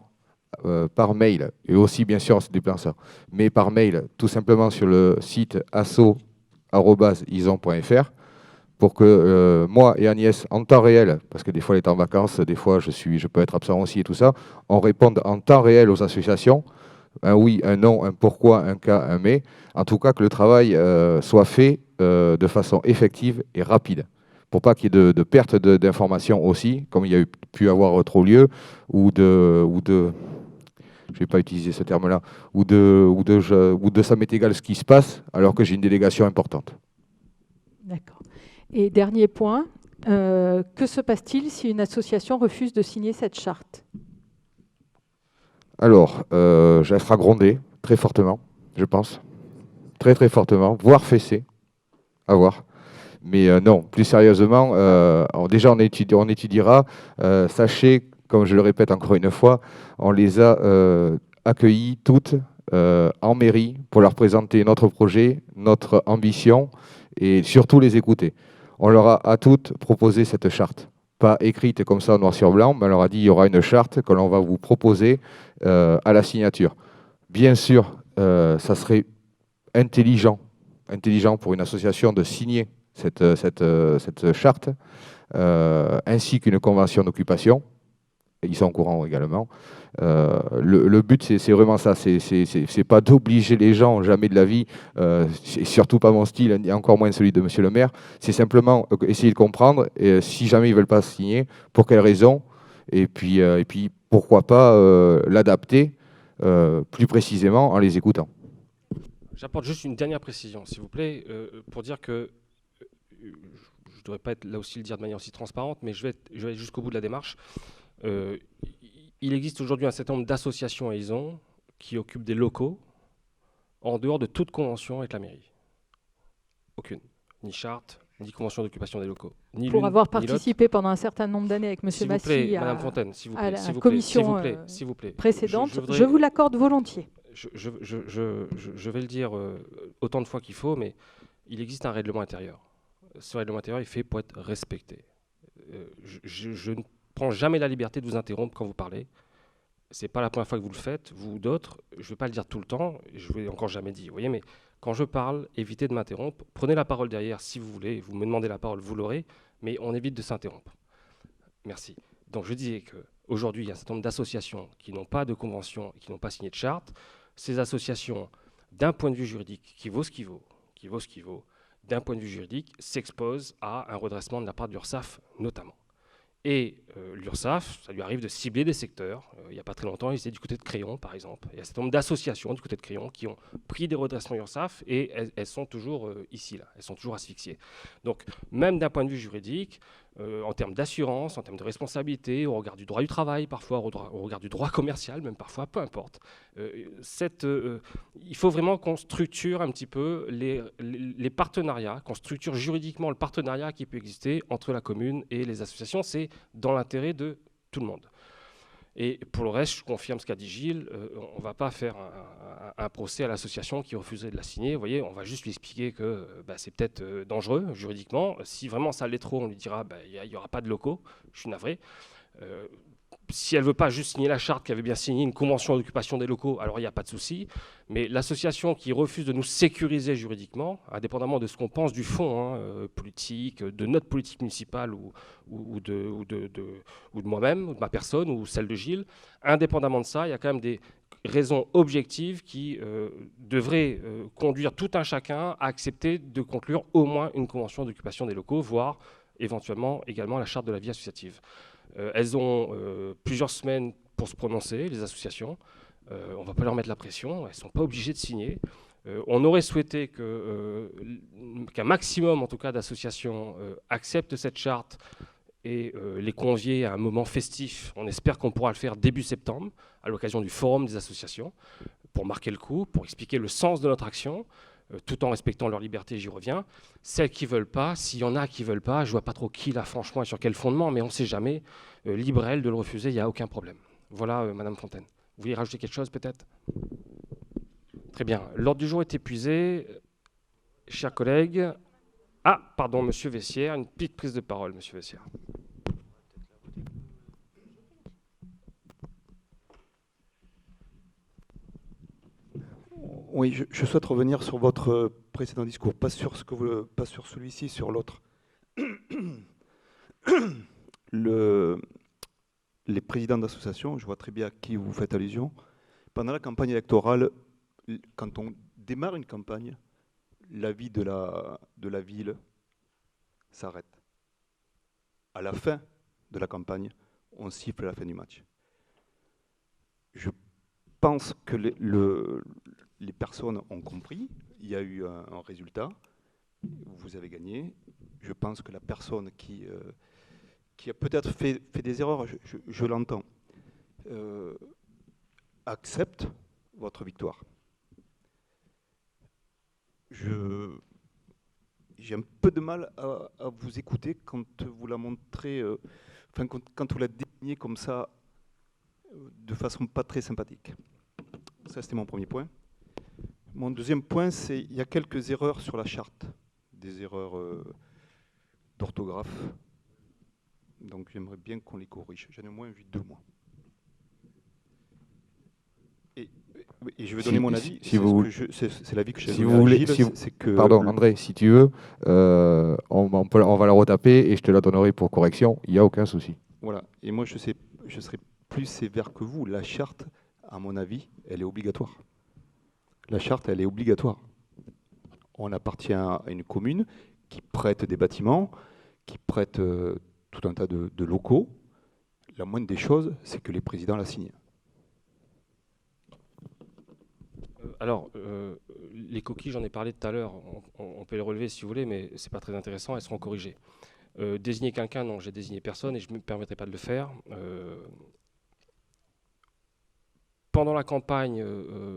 par mail, et aussi bien sûr en se déplaçant, mais par mail, tout simplement sur le site asso@ison.fr, pour que moi et Agnès, en temps réel, parce que des fois elle est en vacances, des fois je peux être absent aussi et tout ça, on réponde en temps réel aux associations, un oui, un non, un pourquoi, un cas, un mais, en tout cas que le travail soit fait de façon effective et rapide, pour pas qu'il y ait de perte d'informations aussi, comme il y a pu avoir trop lieu, ou de je ne vais pas utiliser ce terme-là, ou de ça m'est égal ce qui se passe, alors que j'ai une délégation importante. D'accord. Et dernier point, que se passe-t-il si une association refuse de signer cette charte? Alors, elle sera grondée très fortement, je pense. Très très fortement, voire fessée, à voir. Mais non, plus sérieusement, déjà on étudiera. Sachez, comme je le répète encore une fois, on les a accueillies toutes en mairie pour leur présenter notre projet, notre ambition et surtout les écouter. On leur a à toutes proposé cette charte. Pas écrite comme ça noir sur blanc, mais on leur a dit il y aura une charte que l'on va vous proposer à la signature. Bien sûr, ça serait intelligent pour une association de signer cette charte, ainsi qu'une convention d'occupation. Ils sont au courant également. Le but, c'est vraiment ça. C'est pas d'obliger les gens, jamais de la vie, c'est surtout pas mon style, et encore moins celui de monsieur le maire. C'est simplement essayer de comprendre, si jamais ils veulent pas signer, pour quelles raisons, et puis pourquoi pas l'adapter plus précisément en les écoutant. J'apporte juste une dernière précision, s'il vous plaît, pour dire que je ne devrais pas être là aussi le dire de manière aussi transparente, mais je vais aller jusqu'au bout de la démarche. Il existe aujourd'hui un certain nombre d'associations à Yson qui occupent des locaux en dehors de toute convention avec la mairie. Aucune. Ni charte, ni convention d'occupation des locaux. Ni Pour l'une, avoir ni participé pendant un certain nombre d'années avec M. S'il vous Massy plaît, Madame Fontaine, s'il vous plaît, à la s'il vous plaît, commission s'il vous plaît. précédente, Je voudrais- je vous l'accorde volontiers. Je vais le dire autant de fois qu'il faut, mais il existe un règlement intérieur. Ce règlement intérieur est fait pour être respecté. Je ne prends jamais la liberté de vous interrompre quand vous parlez. C'est pas la première fois que vous le faites, vous ou d'autres. Je ne vais pas le dire tout le temps, je ne l'ai encore jamais dit. Vous voyez, mais quand je parle, évitez de m'interrompre. Prenez la parole derrière si vous voulez. Vous me demandez la parole, vous l'aurez, mais on évite de s'interrompre. Merci. Donc je disais qu'aujourd'hui, il y a un certain nombre d'associations qui n'ont pas de convention, qui n'ont pas signé de charte. Ces associations, d'un point de vue juridique, qui vaut ce qu'il vaut, d'un point de vue juridique, s'exposent à un redressement de la part de l'URSSAF notamment. Et l'URSSAF, ça lui arrive de cibler des secteurs. Il n'y a pas très longtemps, ils étaient du côté de Crayon, par exemple. Il y a un certain nombre d'associations du côté de Crayon qui ont pris des redressements URSSAF et elles sont toujours ici, là. Elles sont toujours asphyxiées. Donc, même d'un point de vue juridique, en termes d'assurance, en termes de responsabilité, au regard du droit du travail, parfois au regard du droit commercial, même parfois, peu importe. Il faut vraiment qu'on structure un petit peu les partenariats, qu'on structure juridiquement le partenariat qui peut exister entre la commune et les associations. C'est dans l'intérêt de tout le monde. Et pour le reste, je confirme ce qu'a dit Gilles, on ne va pas faire un procès à l'association qui refuserait de la signer. Vous voyez, on va juste lui expliquer que c'est peut-être dangereux juridiquement. Si vraiment ça l'est trop, on lui dira il n'y aura pas de locaux, je suis navré. si elle ne veut pas juste signer la charte, qu'elle veut bien signer une convention d'occupation des locaux, alors il n'y a pas de souci. Mais l'association qui refuse de nous sécuriser juridiquement, indépendamment de ce qu'on pense du fond politique, de notre politique municipale ou de moi-même, ou de ma personne, ou celle de Gilles, indépendamment de ça, il y a quand même des raisons objectives qui devraient conduire tout un chacun à accepter de conclure au moins une convention d'occupation des locaux, voire éventuellement également la charte de la vie associative. Elles ont plusieurs semaines pour se prononcer, les associations. On ne va pas leur mettre la pression, elles ne sont pas obligées de signer. On aurait souhaité qu'un maximum, en tout cas, d'associations acceptent cette charte et les convier à un moment festif. On espère qu'on pourra le faire début septembre, à l'occasion du forum des associations, pour marquer le coup, pour expliquer le sens de notre action, tout en respectant leur liberté, j'y reviens. Celles qui ne veulent pas, s'il y en a qui ne veulent pas, je ne vois pas trop qui là, franchement, et sur quel fondement, mais on ne sait jamais. Libre elle de le refuser, il n'y a aucun problème. Voilà, Madame Fontaine. Vous voulez rajouter quelque chose, peut-être? Très bien. L'ordre du jour est épuisé. Chers collègues. Ah, pardon, Monsieur Vessière, une petite prise de parole, Monsieur Vessière. Oui, je souhaite revenir sur votre précédent discours, pas sur celui-ci, sur l'autre. Les présidents d'associations, je vois très bien à qui vous faites allusion, pendant la campagne électorale, quand on démarre une campagne, la vie de la ville s'arrête. À la fin de la campagne, on siffle la fin du match. Je pense que les personnes ont compris, il y a eu un résultat, vous avez gagné. Je pense que la personne qui a peut-être fait des erreurs, je l'entends, accepte votre victoire. J'ai un peu de mal à vous écouter quand vous la montrez, quand vous la désignez comme ça, de façon pas très sympathique. Ça, c'était mon premier point. Mon deuxième point, c'est qu'il y a quelques erreurs sur la charte, des erreurs d'orthographe. Donc j'aimerais bien qu'on les corrige. J'en ai au moins vu 2 mois. Et je vais donner mon avis. C'est l'avis que j'ai donné à Gilles, c'est que pardon, André, si tu veux, on va la retaper et je te la donnerai pour correction. Il n'y a aucun souci. Voilà. Et moi, je serai plus sévère que vous. La charte, à mon avis, elle est obligatoire. La charte, elle est obligatoire. On appartient à une commune qui prête des bâtiments, qui prête tout un tas de locaux. La moindre des choses, c'est que les présidents la signent. Alors, les coquilles, j'en ai parlé tout à l'heure. On peut les relever si vous voulez, mais ce n'est pas très intéressant, elles seront corrigées. Désigner quelqu'un, non, j'ai désigné personne et je ne me permettrai pas de le faire. Pendant la campagne,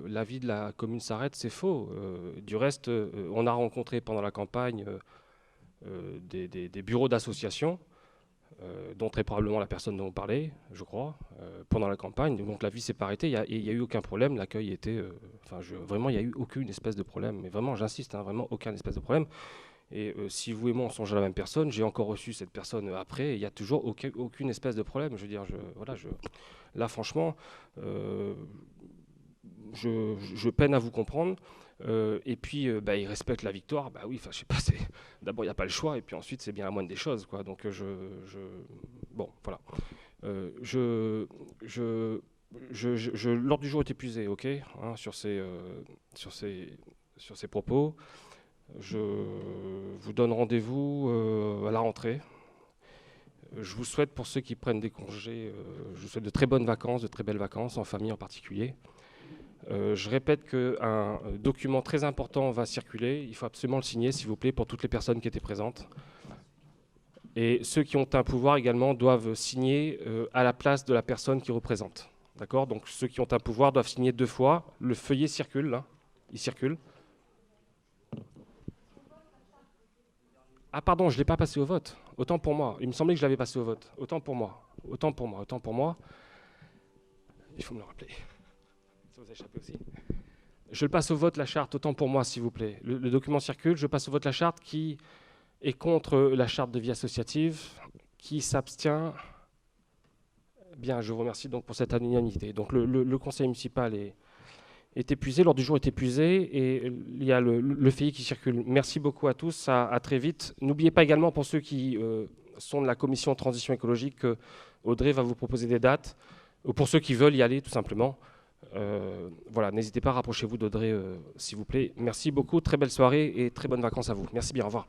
la vie de la commune s'arrête, c'est faux. Du reste, on a rencontré pendant la campagne des bureaux d'associations, dont très probablement la personne dont vous parlez, je crois, pendant la campagne. Donc la vie s'est pas arrêtée, il n'y a eu aucun problème, l'accueil était... vraiment, il n'y a eu aucune espèce de problème. Mais vraiment, j'insiste, vraiment aucun espèce de problème. Et si vous et moi, on songe à la même personne, j'ai encore reçu cette personne après, et il n'y a toujours aucune espèce de problème. Je veux dire, là, franchement, je peine à vous comprendre. Et puis, il respecte la victoire. Bah oui, je sais pas. D'abord, il n'y a pas le choix, et puis ensuite, c'est bien la moindre des choses, quoi. Donc, bon, voilà. L'ordre du jour est épuisé, ok, hein, sur ces propos. Je vous donne rendez-vous à la rentrée. Je vous souhaite, pour ceux qui prennent des congés, je vous souhaite de très bonnes vacances, de très belles vacances, en famille en particulier. Je répète qu'un document très important va circuler. Il faut absolument le signer, s'il vous plaît, pour toutes les personnes qui étaient présentes. Et ceux qui ont un pouvoir également doivent signer à la place de la personne qui représente. D'accord ? Donc ceux qui ont un pouvoir doivent signer 2 fois. Le feuillet circule, là. Il circule. Ah pardon, je ne l'ai pas passé au vote. Autant pour moi. Il me semblait que je l'avais passé au vote. Autant pour moi. Il faut me le rappeler. Ça vous a échappé aussi. Je le passe au vote, la charte, autant pour moi, s'il vous plaît. Le document circule, je passe au vote la charte qui est contre la charte de vie associative, qui s'abstient. Bien, je vous remercie donc pour cette unanimité. Donc le conseil municipal est épuisé, l'ordre du jour est épuisé et il y a le FEI qui circule. Merci beaucoup à tous, à très vite. N'oubliez pas également pour ceux qui sont de la commission transition écologique que Audrey va vous proposer des dates, ou pour ceux qui veulent y aller tout simplement. Voilà, n'hésitez pas, rapprochez-vous d'Audrey s'il vous plaît. Merci beaucoup, très belle soirée et très bonnes vacances à vous. Merci bien, au revoir.